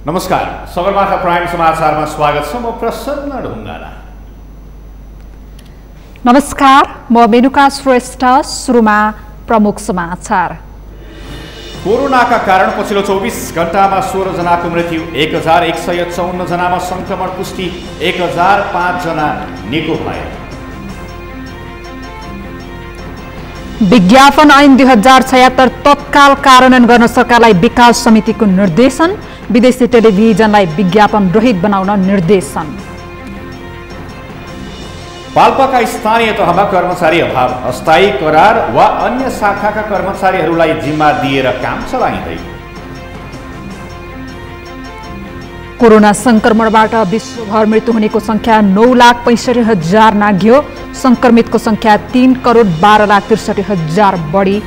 नमस्कार, सगरमाथा प्राइम समाचारमा स्वागत छ। म प्रसन्न ढुङ्गाना। नमस्कार, म मेनुका श्रेष्ठ। सुरुमा प्रमुख समाचार। कोरोनाका कारण पछिल्लो 24 घण्टामा 16 जनाको मृत्यु, 1154 जनामा संक्रमण पुष्टि, 1005 जना निको भए। विज्ञापन ऐन 2076 तत्काल कार्यान्वयन गर्न सरकारलाई विकास समितिको निर्देशन। विदेशी टेलिभिजनलाई विज्ञापन रहित बनाउन निर्देशन। पाल्पाका स्थानीय तहमा कर्मचारी अभाव, अस्थायी करार वा अन्य शाखाका कर्मचारीहरूलाई जिम्मा दिएर काम चलाइँदै। कोरोना संक्रमणबाट विश्वभर मृत्यु हुनेको संख्या 9,65,000 नाघ्यो। संक्रमितको संख्या 3,12,63,000 बढी।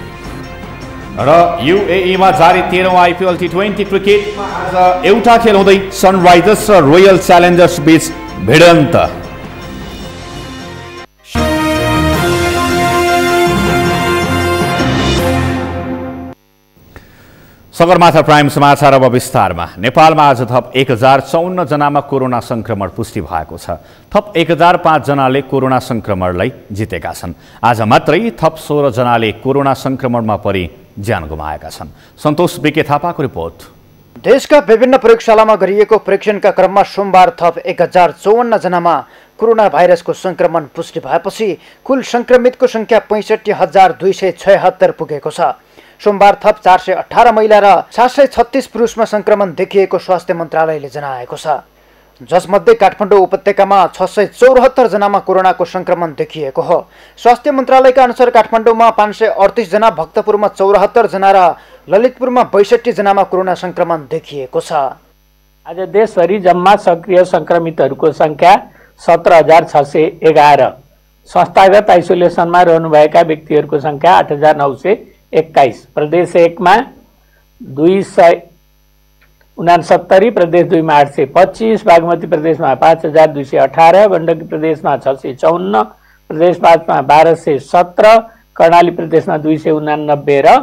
र युएईमा जारी 13औं आइपिएल T20 क्रिकेटमा आज एउटा खेल हुँदै सनराइजर्स र रोयल च्यालेन्जर्स बीच भिडन्त। सगरमाथा प्राइम समाचार अब विस्तारमा। नेपालमा आज थप 1054 जनामा कोरोना संक्रमण पुष्टि भएको छ। थप 1005 जनाले कोरोना संक्रमणलाई जितेका छन्। आज मात्रै थप 16 जनाले कोरोना संक्रमणमा परि ज्यान गुमाएका छन्। सन्तोष बिके थापाको रिपोर्ट। देशका विभिन्न प्रयोगशालामा गरिएको परीक्षणका क्रममा सोमबार थप 1054 जनामा कोरोना भाइरसको संक्रमण पुष्टि भएपछि कुल संक्रमितको संख्या 65,276 पुगेको छ। सोमबार थप 418 महिला र 736 पुरुषमा संक्रमण देखिएको स्वास्थ्य मन्त्रालयले जनाएको छ। जसमध्ये काठमाडौँ उपत्यकामा 674 जनामा कोरोनाको संक्रमण देखिएको हो। स्वास्थ्य मन्त्रालयका अनुसार काठमाडौँमा 538 जना, भक्तपुरमा 74 जना र ललितपुरमा 62 जनामा कोरोना संक्रमण देखिएको छ। आज देशभरि जम्मा सक्रिय संक्रमितहरूको संख्या 17,611। संस्थागत आइसोलेसनमा रहनुभएका व्यक्तिहरूको संख्या 8,921। प्रदेश 1 मा 269, प्रदेश 2 मा 825, बागमती प्रदेशमा 5,218, गण्डकी प्रदेशमा 654, प्रदेश 5 मा 1,217, कर्णाली प्रदेशमा 289 र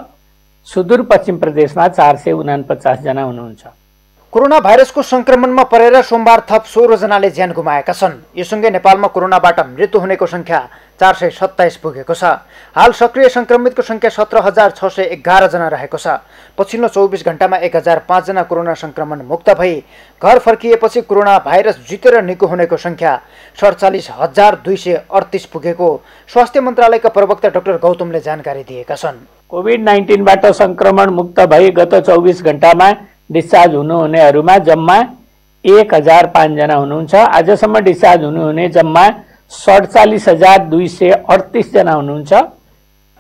सुदूरपश्चिम प्रदेशमा 449 जना हुनुहुन्छ। कोरोना भाइरसको संक्रमणमा परेर सोमबार थप 16 जनाले ज्यान गुमाएका छन्। योसँगै नेपालमा कोरोनाबाट मृत्यु हुनेको संख्या 427 पुगेको छ। हाल सक्रिय संक्रमितको संख्या 17,611 जना रहेको छ। पछिल्लो 24 घण्टामा 1005 जना कोरोना संक्रमण मुक्त भई घर फर्किएपछि कोरोना भाइरस जितेर निको हुनेको संख्या 47,238 पुगेको स्वास्थ्य मन्त्रालयका प्रवक्ता डाक्टर गौतमले जानकारी दिएका छन्। कोभिड-19 बाट संक्रमण मुक्त भई गत 24 घण्टामा डिस्चार्ज हुनुहुनेहरूमा जम्मा 1005 जना हुनुहुन्छ। आजसम्म डिस्चार्ज हुनुहुने जम्मा 47,238 जना हुनुहुन्छ।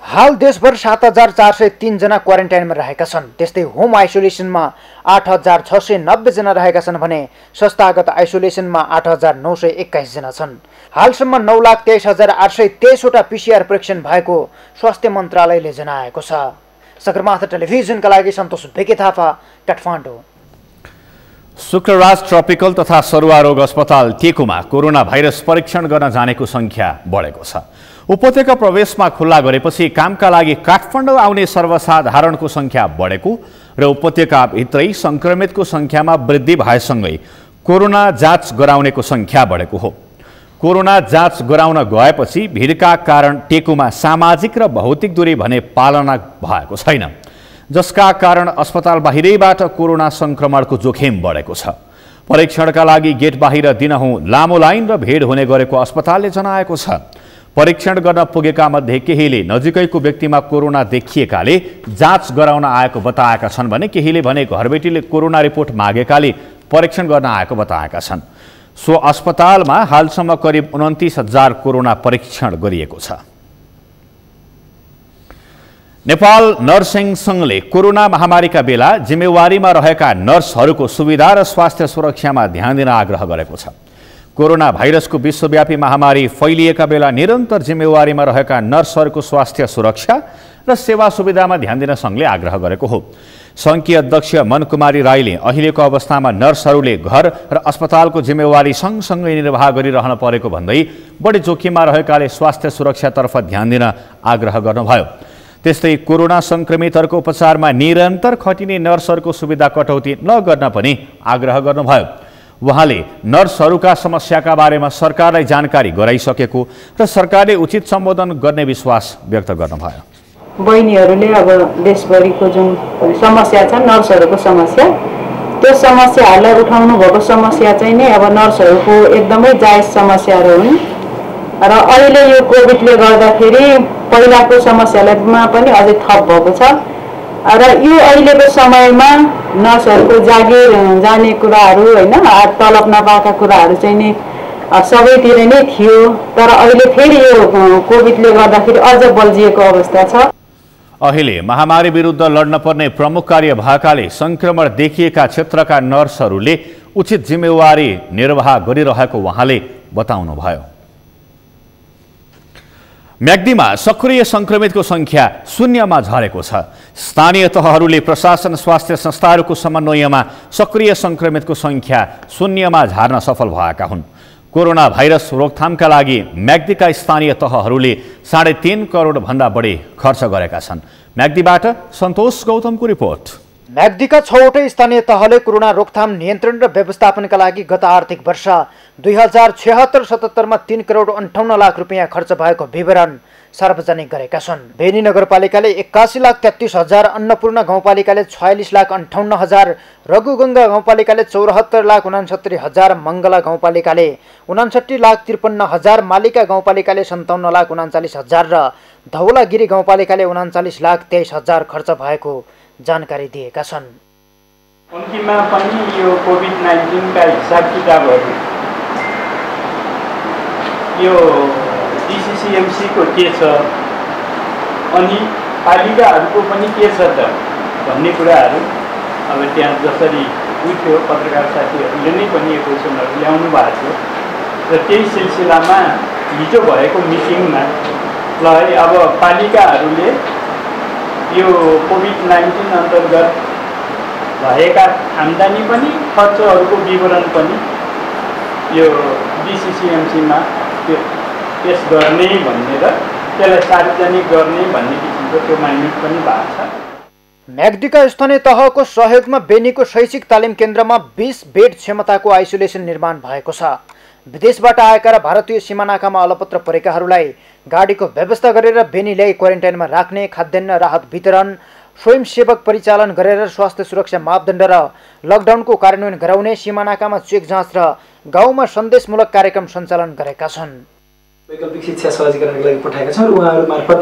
हाल देशभर 7,403 जना क्वारेन्टाइनमा रहेका छन्। त्यस्तै होम आइसोलेसनमा 8,690 जना रहेका छन् भने संस्थागत आइसोलेसनमा 8,921 जना छन्। हालसम्म 9,23,823 वटा PCR परीक्षण भएको स्वास्थ्य मन्त्रालयले जनाएको छ। सगरमाथा टेलिभिजनका लागि सन्तोष बेके थापा, काठमाडौँ। शुक्रराज ट्रपिकल तथा सरुवा रोग अस्पताल टेकुमा कोरोना भाइरस परीक्षण गर्न जानेको संख्या बढेको छ। उपत्यका प्रवेशमा खुल्ला गरेपछि कामका लागि काठमाडौँ आउने सर्वसाधारणको संख्या बढेको र उपत्यकाभित्रै संक्रमितको संख्यामा वृद्धि भएसँगै कोरोना जाँच गराउनेको संख्या बढेको हो। कोरोना जाँच गराउन गएपछि भिडका कारण टेकुमा सामाजिक र भौतिक दूरी भने पालना भएको छैन, जसका कारण अस्पताल बाहिरैबाट कोरोना संक्रमणको जोखिम बढेको छ। परीक्षणका लागि गेट बाहिर दिनहुँ लामो लाइन र भिड हुने गरेको अस्पतालले जनाएको छ। परीक्षण गर्न पुगेका मध्ये केहीले नजिकैको व्यक्तिमा कोरोना देखिएकाले जाँच गराउन आएको बताएका छन् भने केहीले भने घरबेटीले कोरोना रिपोर्ट मागेकाले परीक्षण गर्न आएको बताएका छन्। सो अस्पतालमा हालसम्म करिब 29,000 कोरोना परीक्षण गरिएको छ। नेपाल नर्सिङ सङ्घले कोरोना महामारीका बेला जिम्मेवारीमा रहेका नर्सहरूको सुविधा र स्वास्थ्य सुरक्षामा ध्यान दिन आग्रह गरेको छ। कोरोना भाइरसको विश्वव्यापी महामारी फैलिएका बेला निरन्तर जिम्मेवारीमा रहेका नर्सहरूको स्वास्थ्य सुरक्षा र सेवा सुविधामा ध्यान दिन सङ्घले आग्रह गरेको हो। सङ्घकी अध्यक्ष मनकुमारी राईले अहिलेको अवस्थामा नर्सहरूले घर र अस्पतालको जिम्मेवारी सँगसँगै निर्वाह गरिरहन परेको भन्दै बढी जोखिममा रहेकाले स्वास्थ्य सुरक्षातर्फ ध्यान दिन आग्रह गर्नुभयो। त्यस्तै कोरोना संक्रमितहरूको उपचारमा निरन्तर खटिने नर्सहरूको सुविधा कटौती नगर्न पनि आग्रह गर्नुभयो। उहाँले नर्सहरूका समस्याका बारेमा सरकारलाई जानकारी गराइसकेको र सरकारले उचित सम्बोधन गर्ने विश्वास व्यक्त गर्नुभयो। बहिनीहरूले अब देशभरिको जुन समस्या छ नर्सहरूको समस्या, त्यो समस्याहरूलाई उठाउनु भएको समस्या चाहिँ नै अब नर्सहरूको एकदमै जायज समस्याहरू हुन् र अहिले यो कोभिडले गर्दाखेरि पहिलाको समस्यामा पनि अझै थप भएको छ र यो अहिलेको समयमा नर्सहरूको जागिर जाने कुराहरू होइन, तलब नपाएका कुराहरू चाहिँ नि सबैतिर नै थियो, तर अहिले फेरि यो कोभिडले गर्दाखेरि अझ बल्झिएको अवस्था छ। अहिले महामारी विरुद्ध लड्न पर्ने प्रमुख कार्य भएकाले संक्रमण देखिएका क्षेत्रका नर्सहरूले उचित जिम्मेवारी निर्वाह गरिरहेको उहाँले बताउनुभयो। म्याग्दीमा सक्रिय संक्रमितको संख्या शून्यमा झरेको छ। स्थानीय तहहरूले प्रशासन स्वास्थ्य संस्थाहरूको समन्वयमा सक्रिय संक्रमितको संख्या शून्यमा झार्न सफल भएका हुन्। कोरोना भाइरस रोकथामका लागि म्याग्दीका स्थानीय तहहरूले 3.5 करोड भन्दा बढी खर्च गरेका छन्। म्याग्दीबाट सन्तोष गौतमको रिपोर्ट। म्याग्दीका 6वटै स्थानीय तहले कोरोना रोकथाम नियन्त्रण र व्यवस्थापनका लागि गत आर्थिक वर्ष 2076-77 मा 3 करोड 58 लाख रुपियाँ खर्च भएको विवरण सार्वजनिक गरेका छन्। बेनी नगरपालिकाले 81,33,000, अन्नपूर्ण गाउँपालिकाले 46,58,000, रघुगङ्गा गाउँपालिकाले 74,69,000, मङ्गला गाउँपालिकाले 59,53,000, मालिका गाउँपालिकाले 57,39,000 र धौलागिरी गाउँपालिकाले 39,23,000 खर्च भएको जानकारी दिएका छन्। कम्तीमा पनि यो कोभिड-19 का हिसाब किताबहरू यो डिसिसिएमसी को के छ अनि पालिकाहरूको पनि के छ त भन्ने कुराहरू अब त्यहाँ जसरी उठ्यो पत्रकार साथीहरूले नै पनि यो क्वेसनहरू ल्याउनु भएको थियो र त्यही सिलसिलामा हिजो भएको मिटिङमा ल है अब पालिकाहरूले यो कोभिड-19 अन्तर्गत भएका आम्दानी पनि खर्चहरूको विवरण पनि यो डिसिसिएमसीमा पेश गर्ने भनेर त्यसलाई सार्वजनिक गर्ने भन्ने किसिमको त्यो माइन्ड पनि भएको छ। म्याग्दीका स्थानीय तहको सहयोगमा बेनीको शैक्षिक तालिम केन्द्रमा 20 बेड क्षमताको आइसोलेसन निर्माण भएको छ। विदेशबाट आएका र भारतीय सीमानाकामा अलपत्र परेकाहरूलाई गाडीको व्यवस्था गरेर बेनी ल्याई क्वारेन्टाइनमा राख्ने, खाद्यान्न राहत वितरण, स्वयंसेवक परिचालन गरेर स्वास्थ्य सुरक्षा मापदण्ड र लकडाउनको कार्यान्वयन गराउने, सीमानाकामा चेक जाँच र गाउँमा सन्देशमूलक कार्यक्रम सञ्चालन गरेका छन्। वैकल्पिक शिक्षा सहजीकरणको लागि पठाएका छौँ र उहाँहरू मार्फत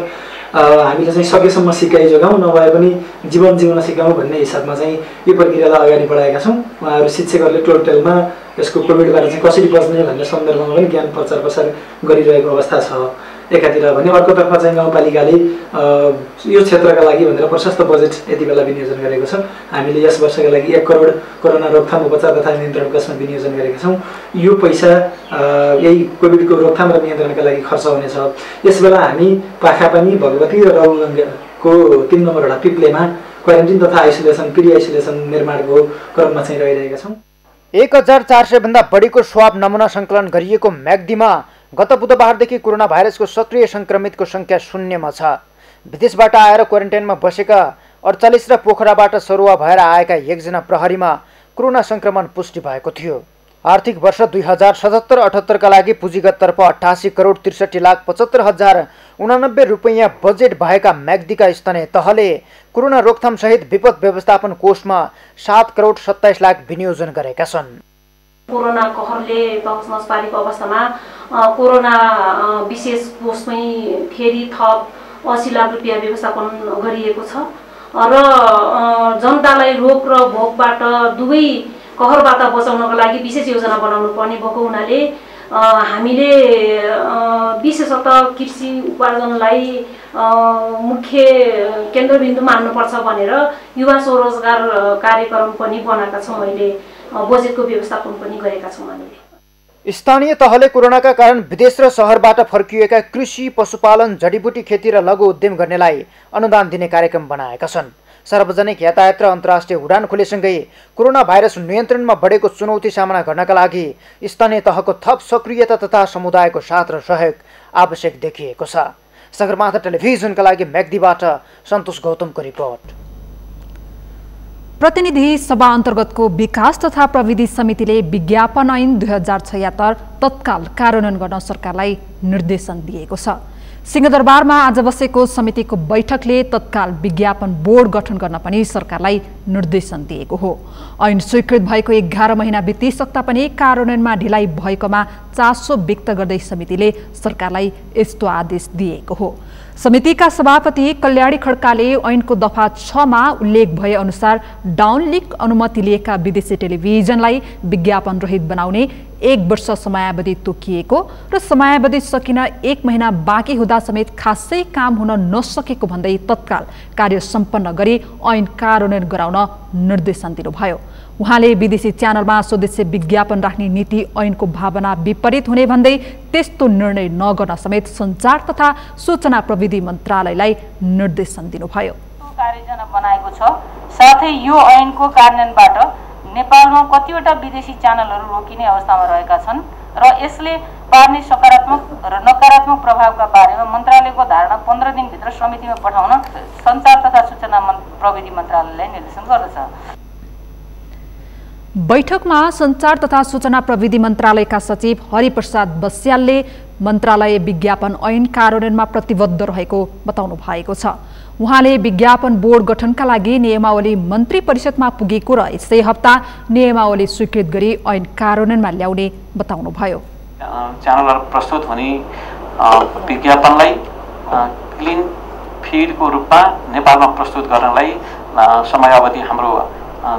हामीले चाहिँ सकेसम्म सिकाइ जोगाउँ, नभए पनि जीवन जिउन सिकाउँ भन्ने हिसाबमा चाहिँ यो प्रक्रियालाई अगाडि बढाएका छौँ। उहाँहरू शिक्षकहरूले टोल टेलमा यसको कोभिडबाट चाहिँ कसरी बच्ने भन्ने सन्दर्भमा पनि ज्ञान प्रचार प्रसार गरिरहेको अवस्था छ एकातिर भने, अर्कोतर्फ चाहिँ गाउँपालिकाले यो क्षेत्रका लागि भनेर प्रशस्त बजेट यति बेला विनियोजन गरेको छ। हामीले यस वर्षका लागि 1 करोड कोरोना रोकथाम उपचार तथा नियन्त्रण कोषमा विनियोजन गरेका छौँ। यो पैसा यही कोभिडको रोकथाम र नियन्त्रणका लागि खर्च हुनेछ। यसबेला हामी पाखापानी, भगवती र रघुगङ्गाको 3 नम्बर वडा पिप्लेमा क्वारेन्टिन तथा आइसोलेसन, प्रि आइसोलेसन निर्माणको क्रममा चाहिँ रहिरहेका छौँ। 1400 भन्दा बढीको स्वाब नमुना सङ्कलन गरिएको म्याग्दीमा गत बुधबारदेखि कोरोना भाइरसको सक्रिय संक्रमितको संख्या शून्यमा छ। विदेशबाट आएर क्वारेन्टाइनमा बसेका 48 र पोखराबाट सरुवा भएर आएका 1 जना प्रहरीमा कोरोना संक्रमण पुष्टि भएको थियो। आर्थिक वर्ष 2077-78 का लागि पुँजीगततर्फ 88 करोड 63,75,089 रुपैयाँ बजेट भएका म्याग्दीका स्थानीय तहले कोरोना रोकथाम सहित विपद व्यवस्थापन कोषमा 7 करोड 27 लाख विनियोजन गरेका छन्। कोरोना कहरले तहस पारेको अवस्थामा कोरोना विशेष कोषमै फेरि थप 80 लाख रुपियाँ व्यवस्थापन गरिएको छ र जनतालाई रोग र भोकबाट दुवै कहरबाट बचाउनको लागि विशेष योजना बनाउनु पर्ने भएको हुनाले हामीले विशेषतः कृषि उपार्जनलाई मुख्य केन्द्रबिन्दु मान्नुपर्छ भनेर युवा स्वरोजगार कार्यक्रम पनि बनाएका छौँ। अहिले बजेटको व्यवस्थापन पनि गरेका छौँ हामीले। स्थानीय तहले कोरोनाका कारण विदेश र शहरबाट फर्किएका कृषि, पशुपालन, जडीबुटी खेती र लघु उद्यम गर्नेलाई अनुदान दिने कार्यक्रम बनाएका छन्। सार्वजनिक यातायात र अन्तर्राष्ट्रिय उडान खुलेसँगै कोरोना भाइरस नियन्त्रणमा बढेको चुनौती सामना गर्नका लागि स्थानीय तहको थप सक्रियता तथा समुदायको साथ र सहयोग आवश्यक देखिएको छ। सगरमाथा टेलिभिजनका लागि म्याग्दीबाट सन्तोष गौतमको रिपोर्ट। प्रतिनिधि सभा अन्तर्गतको विकास तथा प्रविधि समितिले विज्ञापन ऐन 2076 तत्काल कार्यान्वयन गर्न सरकारलाई निर्देशन दिएको छ। सिंहदरबारमा आज बसेको समितिको बैठकले तत्काल विज्ञापन बोर्ड गठन गर्न पनि सरकारलाई निर्देशन दिएको हो। ऐन स्वीकृत भएको 11 महिना बितिसक्दा पनि कार्यान्वयनमा ढिलाइ भएकोमा चासो व्यक्त गर्दै समितिले सरकारलाई यस्तो आदेश दिएको हो। समितिका सभापति कल्याणी खड्काले ऐनको दफा 6 मा उल्लेख भए अनुसार डाउनलिंक अनुमति लिएका विदेशी टेलिभिजनलाई विज्ञापन रहित बनाउने 1 वर्ष समयावधि तोकिएको र समयावधि सकिन 1 महिना बाँकी हुँदा समेत खासै काम हुन नसकेको भन्दै तत्काल कार्य सम्पन्न गरी ऐन कार्यान्वयन गराउन निर्देशन दिनुभयो। उहाँले विदेशी च्यानलमा स्वदेशी विज्ञापन राख्ने नीति ऐनको भावना विपरीत हुने भन्दै त्यस्तो निर्णय नगर्न समेत सञ्चार तथा सूचना प्रविधि मन्त्रालयलाई निर्देशन दिनुभयो। कार्ययोजना बनाएको छ। साथै यो ऐनको कार्यान्वयनबाट नेपालमा कतिवटा विदेशी च्यानलहरू रोकिने अवस्थामा रहेका छन् र यसले पार्ने सकारात्मक र नकारात्मक प्रभावका बारेमा मन्त्रालयको धारणा 15 दिनभित्र समितिमा पठाउन सञ्चार तथा सूचना प्रविधि मन्त्रालयलाई निर्देशन गर्दछ। बैठकमा सञ्चार तथा सूचना प्रविधि मन्त्रालयका सचिव हरिप्रसाद बस्यालले मन्त्रालय विज्ञापन ऐन कार्यान्वयनमा प्रतिबद्ध रहेको बताउनु भएको छ। उहाँले विज्ञापन बोर्ड गठनका लागि नियमावली मन्त्री परिषदमा पुगेको र यसै हप्ता नियमावली स्वीकृत गरी ऐन कार्यान्वयनमा ल्याउने बताउनुभयो। च्यानलहरू प्रस्तुत हुने विज्ञापनलाई क्लिन फिडको रूपमा नेपालमा प्रस्तुत गर्नलाई समयावधि हाम्रो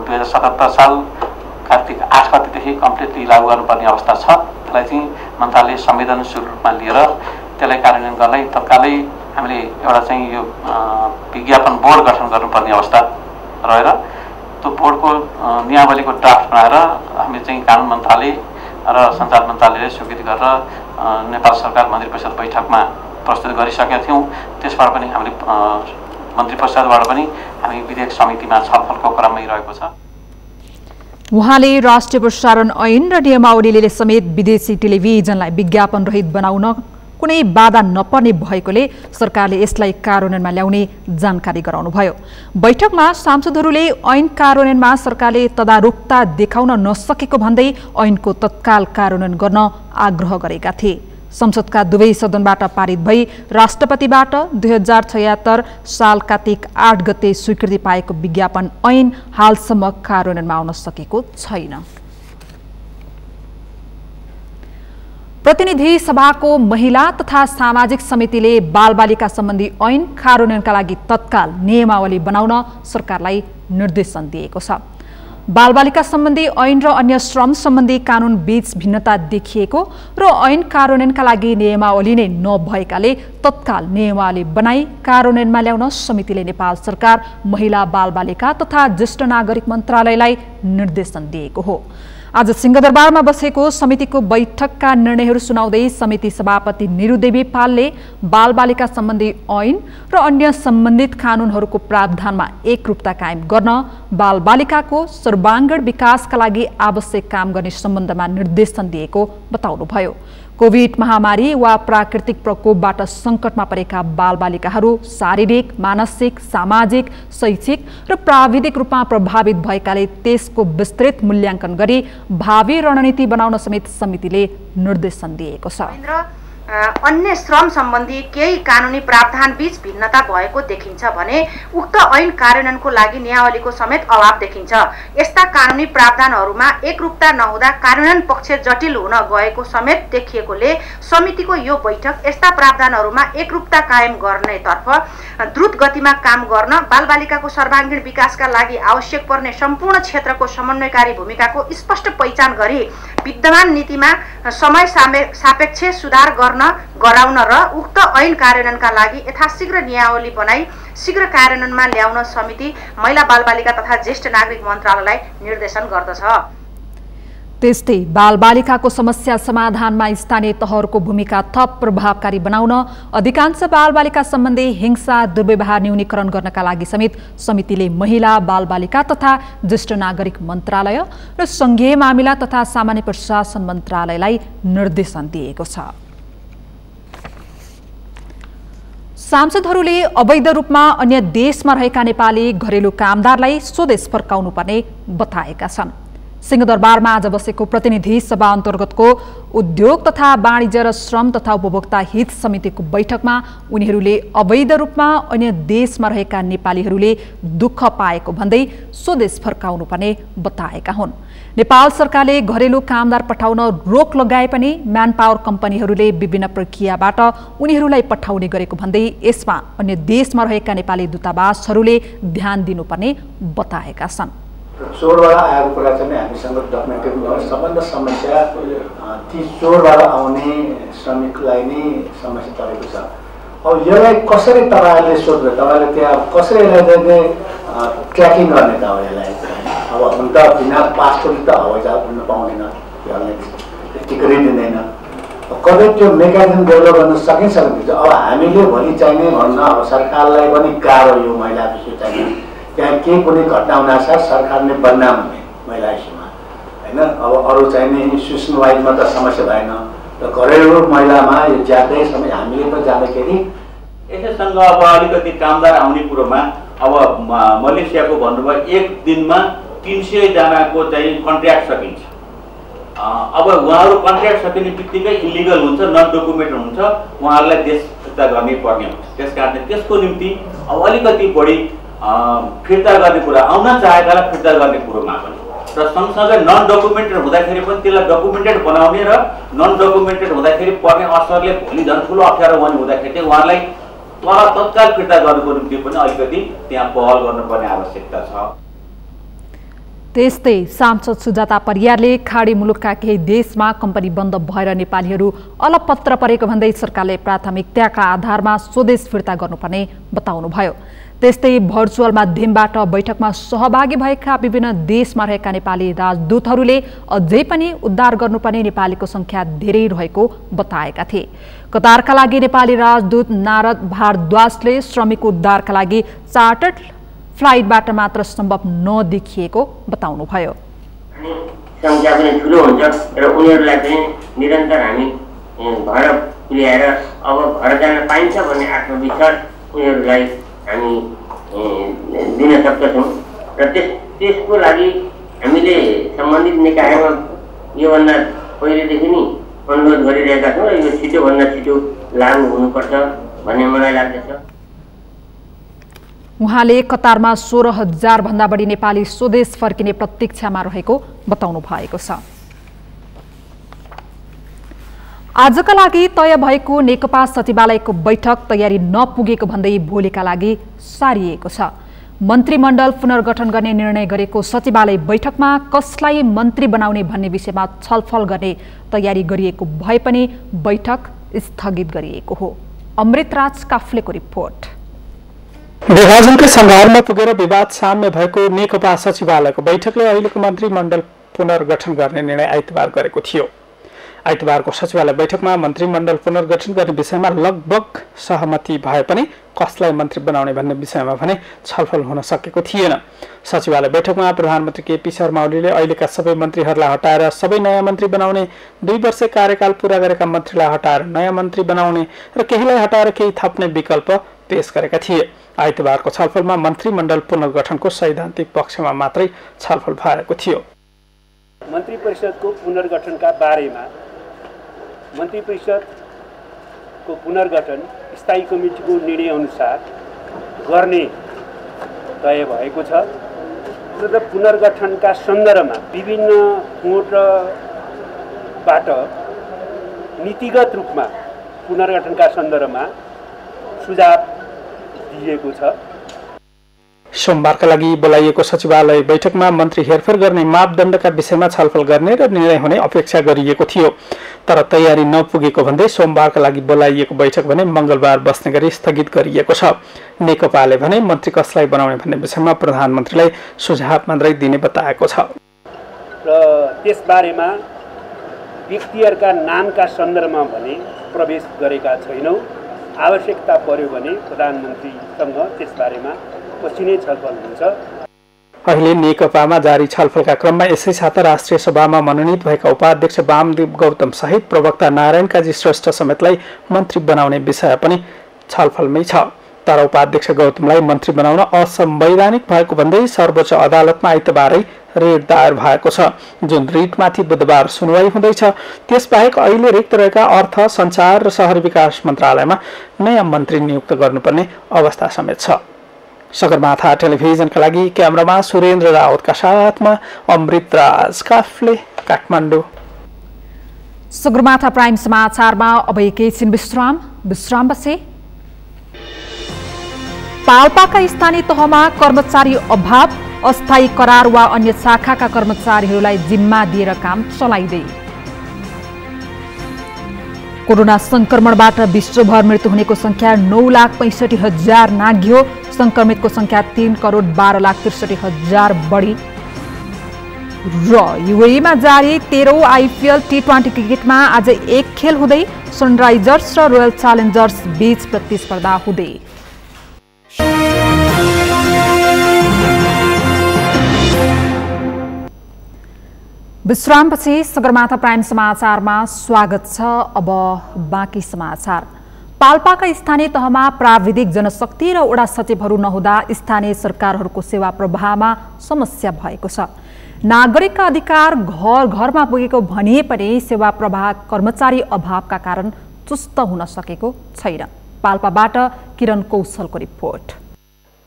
2077 साल कार्तिक 8 गतेदेखि कम्प्लिटली लागू गर्नुपर्ने अवस्था छ। त्यसलाई चाहिँ मन्त्रालयले संवेदनशील रूपमा लिएर त्यसलाई कार्यान्वयन गर्नलाई तत्कालै हामीले एउटा चाहिँ यो विज्ञापन बोर्ड गठन गर्नुपर्ने अवस्था रहेर त्यो बोर्डको नियमावलीको ड्राफ्ट बनाएर हामी चाहिँ कानुन मन्त्रालय र सञ्चार मन्त्रालयले स्वीकृति गरेर नेपाल सरकार मन्त्री परिषद बैठकमा प्रस्तुत गरिसकेका थियौँ। त्यसबाट पनि हामीले मन्त्री परिषदबाट पनि हामी विधेयक समितिमा छलफलको क्रममै रहेको छ। उहाँले राष्ट्रिय प्रसारण ऐन र नियमावलीले समेत विदेशी टेलिभिजनलाई विज्ञापन रहित बनाउन कुनै बाधा नपर्ने भएकोले सरकारले यसलाई कार्यान्वयनमा ल्याउने जानकारी गराउनुभयो। बैठकमा सांसदहरूले ऐन कार्यान्वयनमा सरकारले तदारुकता देखाउन नसकेको भन्दै ऐनको तत्काल कार्यान्वयन गर्न आग्रह गरेका थिए। संसदका दुवै सदनबाट पारित भई राष्ट्रपतिबाट 2076 साल कार्तिक 8 गते स्वीकृति पाएको विज्ञापन ऐन हालसम्म कार्यान्वयनमा आउन सकेको छैन। प्रतिनिधि सभाको महिला तथा सामाजिक समितिले बालबालिका सम्बन्धी ऐन कार्यान्वयनका लागि तत्काल नियमावली बनाउन सरकारलाई निर्देशन दिएको छ। बालबालिका सम्बन्धी ऐन र अन्य श्रम सम्बन्धी कानुन बीच भिन्नता देखिएको र ऐन कार्यान्वयनका लागि नियमावली नै नभएकाले तत्काल नियमावली बनाई कार्यान्वयनमा ल्याउन समितिले नेपाल सरकार, महिला बालबालिका तथा ज्येष्ठ नागरिक मन्त्रालयलाई निर्देशन दिएको हो। आज सिंहदरबारमा बसेको समितिको बैठकका निर्णयहरू सुनाउँदै समिति सभापति निरुदेवी पालले बालबालिका सम्बन्धी ऐन र अन्य सम्बन्धित कानुनहरूको प्रावधानमा एकरूपता कायम गर्न, बालबालिकाको सर्वाङ्गीण विकासका लागि आवश्यक काम गर्ने सम्बन्धमा निर्देशन दिएको बताउनुभयो। कोभिड महामारी वा प्राकृतिक प्रकोपबाट सङ्कटमा परेका बालबालिकाहरू शारीरिक, मानसिक, सामाजिक, शैक्षिक र प्राविधिक रूपमा प्रभावित भएकाले त्यसको विस्तृत मूल्याङ्कन गरी भावी रणनीति बनाउन समेत समितिले निर्देशन दिएको छ। अन्य श्रम सम्बन्धी केही कानुनी प्रावधान बीच भिन्नता भएको देखिन्छ भने उक्त ऐन कार्यान्वयनको लागि नियमावलीको समेत अभाव देखिन्छ। यस्ता कानुनी प्रावधानहरूमा एकरूपता नहुँदा कार्यान्वयन पक्ष जटिल हुन गएको समेत देखिएकोले समितिको यो बैठक यस्ता प्रावधानहरूमा एकरूपता कायम गर्नेतर्फ द्रुत गतिमा काम गर्न, बालबालिकाको सर्वाङ्गीण विकासका लागि आवश्यक पर्ने सम्पूर्ण क्षेत्रको समन्वयकारी भूमिकाको स्पष्ट पहिचान गरी विद्यमान नीतिमा समय सापेक्ष सुधार गराउन र उक्त ऐन कार्यान्वयनका लागि यथाशीघ्र नियमावली बनाई शीघ्र कार्यान्वयनमा ल्याउन समिति महिला बालबालिका तथा ज्येष्ठ नागरिक मन्त्रालयलाई निर्देशन गर्दछ। त्यस्तै बालबालिकाको समस्या समाधानमा स्थानीय तहहरूको भूमिका थप प्रभावकारी बनाउन, अधिकांश बालबालिका सम्बन्धी हिंसा दुर्व्यवहार न्यूनीकरण गर्नका लागि समेत समितिले महिला बालबालिका तथा ज्येष्ठ नागरिक मन्त्रालय र संघीय मामिला तथा सामान्य प्रशासन मन्त्रालयलाई निर्देशन दिएको छ। सांसदहरूले अवैध रूपमा अन्य देशमा रहेका नेपाली घरेलु कामदारलाई स्वदेश फर्काउनुपर्ने बताएका छन्। सिंहदरबारमा आज बसेको प्रतिनिधि सभा अन्तर्गतको उद्योग तथा वाणिज्य र श्रम तथा उपभोक्ता हित समितिको बैठकमा उनीहरूले अवैध रूपमा अन्य देशमा रहेका नेपालीहरूले दुःख पाएको भन्दै स्वदेश फर्काउनुपर्ने बताएका हुन्। नेपाल सरकारले घरेलु कामदार पठाउन रोक लगाए पनि म्यान पावर कम्पनीहरूले विभिन्न प्रक्रियाबाट उनीहरूलाई पठाउने गरेको भन्दै यसमा अन्य देशमा रहेका नेपाली दूतावासहरूले ध्यान दिनुपर्ने बताएका छन्। चोरबाट आएको कुरा चाहिँ हामीसँग डकुमेन्टेड सबभन्दा समस्या ती चोरबाट आउने श्रमिकलाई नै समस्या परेको छ। अब यसलाई कसरी तपाईँहरूले सोध्नु, तपाईँले त्यहाँ कसरी यसलाई ट्र्याकिङ गर्ने तपाईँहरूलाई? अब हुन त बिना पासपोर्ट त हवाई जहाज उड्न पाउँदैन, टिकटै दिँदैन। कतै त्यो मेकानिजम डेभलप गर्न सकिन्छ भने अब हामीले भोलि चाहिने भन्न अब सरकारलाई पनि गाह्रो यो महिला विषय चाहिने त्यहाँ केही कुनै घटना हुनासाथ सरकारले बदनाम हुने महिला इस्युमा होइन। अब अरू चाहिने इन्स्टिट्युसन वाइजमा त समस्या भएन, र घरेलु महिलामा यो ज्यादै समय हामीले त जाँदाखेरि यसैसँग अब अलिकति कामदार आउने कुरोमा अब मलेसियाको भन्नुभयो एक दिनमा 300 जनाको चाहिँ कन्ट्र्याक्ट सकिन्छ। अब उहाँहरू कन्ट्र्याक्ट सकिने बित्तिकै इलिगल हुन्छ, नन डकुमेन्ट हुन्छ, उहाँहरूलाई देश फिर्ता गर्ने पर्ने हुन्छ। त्यस कारणले त्यसको निम्ति अब अलिकति बढी फिर्ता गर्ने कुरा, आउन चाहेकालाई फिर्ता गर्ने कुरोमा पनि र सँगसँगै नन डकुमेन्टेड हुँदाखेरि पनि त्यसलाई डकुमेन्टेड बनाउने र नन डकुमेन्टेड हुँदाखेरि पर्ने असरले भोलि झन् ठुलो अप्ठ्यारो हुँदाखेरि चाहिँ उहाँलाई तत्काल फिर्ता गर्नुको निम्ति पनि अलिकति त्यहाँ पहल गर्नुपर्ने आवश्यकता छ। त्यस्तै सांसद सुजाता परियारले खाडी मुलुकका केही देशमा कम्पनी बन्द भएर नेपालीहरू अलपत्र परेको भन्दै सरकारले प्राथमिकताका आधारमा स्वदेश फिर्ता गर्नुपर्ने बताउनुभयो। त्यस्तै भर्चुअल माध्यमबाट बैठकमा सहभागी भएका विभिन्न देशमा रहेका नेपाली राजदूतहरूले अझै पनि उद्धार गर्नुपर्ने नेपालीको संख्या धेरै रहेको बताएका थिए। कतारका लागि नेपाली राजदूत नारद भारद्वाजले श्रमिक उद्धारका लागि चार्टर्ड फ्लाइटबाट मात्र सम्भव नदेखिएको बताउनुभयो। संख्या पनि ठुलो हुन्छ र उनीहरूलाई चाहिँ निरन्तर हामी घर पुर्याएर अब घर जान पाइन्छ भन्ने आत्मविश्वास उनीहरूलाई हामी दिन सक्दछौँ र त्यसको लागि हामीले सम्बन्धित निकायमा योभन्दा पहिलेदेखि नै अनुरोध गरिरहेका छौँ र यो छिटोभन्दा छिटो लागू हुनुपर्छ भन्ने मलाई लाग्दछ। उहाँले कतारमा 16,000 भन्दा बढी नेपाली स्वदेश फर्किने प्रतीक्षामा रहेको बताउनु भएको छ। आजका लागि तय भएको नेकपा सचिवालयको बैठक तयारी नपुगेको भन्दै भोलिका लागि सारिएको छ। मन्त्रीमण्डल पुनर्गठन गर्ने निर्णय गरेको सचिवालय बैठकमा कसलाई मन्त्री बनाउने भन्ने विषयमा छलफल गर्ने तयारी गरिएको भए पनि बैठक स्थगित गरिएको हो। अमृतराज काफ्लेको रिपोर्ट। विभाजनकै सङ्घारमा पुगेर विवाद साम्य भएको नेकपा सचिवालयको बैठकले अहिलेको मन्त्रीमण्डल पुनर्गठन गर्ने निर्णय आइतबार गरेको थियो। आइतबारको सचिवालय बैठकमा मन्त्रीमण्डल पुनर्गठन गर्ने विषयमा लगभग सहमति भए पनि कसलाई मन्त्री बनाउने भन्ने विषयमा भने छलफल हुन सकेको थिएन। सचिवालय बैठकमा प्रधानमन्त्री केपी शर्मा ओलीले अहिलेका सबै मन्त्रीहरूलाई हटाएर सबै नयाँ मन्त्री बनाउने, 2 वर्ष कार्यकाल पूरा गरेका मन्त्रीलाई हटाएर नयाँ मन्त्री बनाउने र केहीलाई हटाएर केही थप्ने विकल्प पेश गरेका थिए। आइतबारको छलफलमा मन्त्रीमण्डल पुनर्गठनको सैद्धान्तिक पक्षमा मात्रै छलफल भएको थियो। मन्त्री परिषदको पुनर्गठनका बारेमा मन्त्री परिषदको पुनर्गठन स्थायी कमिटीको निर्णय अनुसार गर्ने तय भएको छ र पुनर्गठनका सन्दर्भमा विभिन्न मोडबाट नीतिगत रूपमा पुनर्गठनका सन्दर्भमा सुझाव दिएको छ। सोमबारका लागि बोलाइएको सचिवालय बैठकमा मन्त्री हेरफेर गर्ने मापदण्डका विषयमा छलफल गर्ने र निर्णय हुने अपेक्षा गरिएको थियो, तर तयारी नपुगेको भन्दै सोमबारका लागि बोलाइएको बैठक भने मंगलबार बस्ने गरी स्थगित गरिएको छ। नेकपाले भने मन्त्री कसलाई बनाउने भन्ने विषयमा प्रधानमन्त्रीलाई सुझाव मात्रै दिने बताएको छ र त्यसबारेमा व्यक्तिहरूका नामका सन्दर्भमा भने प्रवेश गरेका छैनौँ। आवश्यकता पर्यो भने प्रधानमन्त्रीसँग त्यसबारेमा पछि नै छलफल हुन्छ। अहिले नेकपामा जारी छलफलका क्रममा यसै साता राष्ट्रिय सभामा मनोनित भएका उपाध्यक्ष वामदेव गौतम सहित प्रवक्ता नारायण काजी श्रेष्ठ समेतलाई मन्त्री बनाउने विषय पनि छलफलमै छ। तर उपाध्यक्ष गौतमलाई मन्त्री बनाउन असंवैधानिक भएको भन्दै सर्वोच्च अदालतमा आइतबारै रिट दायर भएको छ, जुन रिटमाथि बुधबार सुनवाई हुँदैछ। त्यसबाहेक अहिले रिक्त रहेका अर्थ, सञ्चार र शहरी विकास मन्त्रालयमा नयाँ मन्त्री नियुक्त गर्नुपर्ने अवस्था समेत छ। सगरमाथा टेलिभिजनका लागि क्यामेरामा सुरेन्द्र रावतका साथमा अमृतराज काफले, काठमाडौँ। सगरमाथा प्राइम समाचारमा अब एकैछिन विश्रामपछि पाल्पाका स्थानीय तहमा कर्मचारी अभाव, अस्थायी करार वा अन्य शाखाका कर्मचारीहरूलाई जिम्मा दिएर काम चलाइँदै। कोरोना संक्रमणबाट विश्वभर मृत्यु हुनेको संख्या 9,65,000 नाघ्यो। संक्रमितको संख्या 3,12,63,000 बढी। र युएईमा जारी 13औं आइपिएल T20 क्रिकेटमा आज एक खेल हुँदै सनराइजर्स र रोयल च्यालेन्जर्स बीच प्रतिस्पर्धा हुँदै। विश्रामपछि सगरमाथा प्राइम समाचारमा स्वागत छ। अब बाँकी समाचार। पाल्पाका स्थानीय तहमा प्राविधिक जनशक्ति र वडा सचिवहरू नहुँदा स्थानीय सरकारहरूको सेवा प्रवाहमा समस्या भएको छ। नागरिकका अधिकार घर घरमा पुगेको भनिए पनि सेवा प्रवाह कर्मचारी अभावका कारण चुस्त हुन सकेको छैन। पाल्पाबाट किरण कौशलको रिपोर्ट।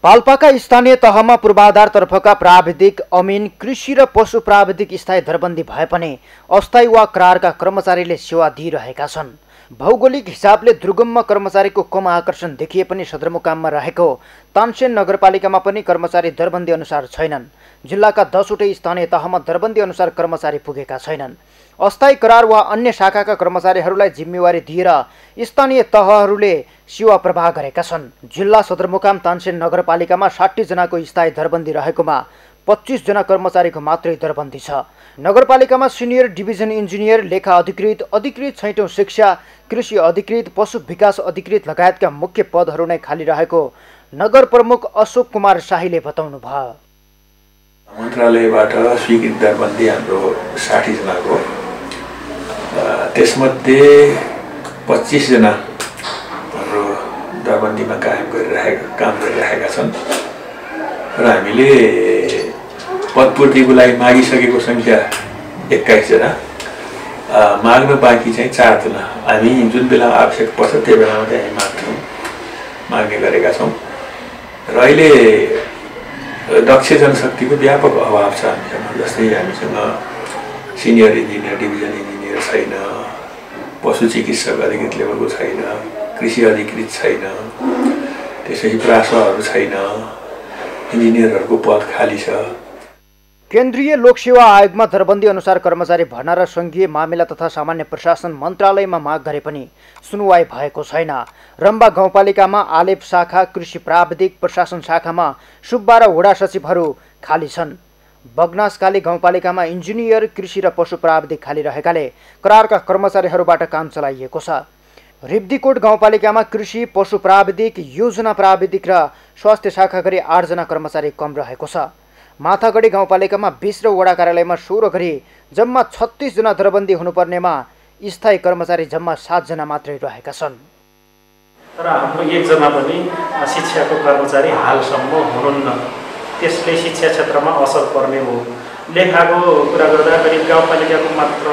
पाल्पाका स्थानीय तहमा पूर्वाधारतर्फका प्राविधिक, अमिन, कृषि र पशु प्राविधिक स्थायी दरबन्दी भए पनि अस्थायी वा करारका कर्मचारीले सेवा दिइरहेका छन्। भौगोलिक हिसाबले दुर्गममा कर्मचारीको कम आकर्षण देखिए पनि सदरमुकाममा रहेको तानसेन नगरपालिकामा पनि कर्मचारी दरबन्दी अनुसार छैनन्। जिल्लाका 10वटै स्थानीय तहमा दरबन्दी अनुसार कर्मचारी पुगेका छैनन्। अस्थायी करार वा अन्य शाखाका कर्मचारीहरूलाई जिम्मेवारी दिएर स्थानीय तहहरूले सेवा प्रवाह गरेका छन्। जिल्ला सदरमुकाम तानसेन नगरपालिकामा 60 जनाको स्थायी दरबन्दी रहेकोमा 25 जना कर्मचारीको मात्रै दरबन्दी छ। नगरपालिकामा सिनियर डिभिजन इन्जिनियर, लेखा अधिकृत, अधिकृत छैटौं शिक्षा, कृषि अधिकृत, पशु विकास अधिकृत लगायतका मुख्य पदहरू नै खाली रहेको नगर प्रमुख अशोक कुमार शाहीले बताउनुभयो। मन्त्रालयबाट स्वीकृत दरबन्दी हाम्रो 60 जनाको, त्यसमध्ये 25 जना हाम्रो दरबन्दीमा काम गरिरहेका छन् र हामीले पदपूर्तिको लागि मागिसकेको संख्या 21 जना, माग्न बाँकी चाहिँ 4 जना। हामी जुन बेला आवश्यक पर्छ त्यो बेलामा चाहिँ हामी माग्ने गरेका छौँ र अहिले दक्ष जनशक्तिको व्यापक अभाव छ हामीसँग। जस्तै हामीसँग सिनियर इन्जिनियर, डिभिजन इन्जिनियर छैन, पशु चिकित्सक अधिकृत लेभलको छैन, कृषि अधिकृत छैन, त्यसै प्रासहरू छैन, इन्जिनियरहरूको पद खाली छ। केन्द्रीय लोकसेवा आयोगमा दरबन्दी अनुसार कर्मचारी भर्ना र संघीय मामिला तथा सामान्य प्रशासन मन्त्रालयमा माग गरे पनि सुनवाई भएको छैन। रम्बा गाउँपालिकामा आलेप शाखा, कृषि प्राविधिक, प्रशासन शाखामा सुब्बा र वडा सचिवहरू खाली छन्। बगनासकाली गाउँपालिकामा इन्जिनियर, कृषि र पशु प्राविधिक खाली रहेकाले करारका कर्मचारीहरूबाट काम चलाइएको छ। रिब्दीकोट गाउँपालिकामा कृषि, पशु प्राविधिक, योजना प्राविधिक र स्वास्थ्य शाखा गरी 8 जना कर्मचारी कम रहेको छ। माथागढी गाउँपालिकामा 20 र वडा कार्यालयमा 16 गरी जम्मा 36 जना दरबन्दी हुनुपर्नेमा स्थायी कर्मचारी जम्मा 7 जना मात्रै रहेका छन्। तर हाम्रो 1 जना पनि शिक्षाको कर्मचारी हालसम्म हुनुहुन्न। त्यसले शिक्षा क्षेत्रमा असर पर्ने हो। लेखाको कुरा गर्दा करिब गाउँपालिकाको मात्र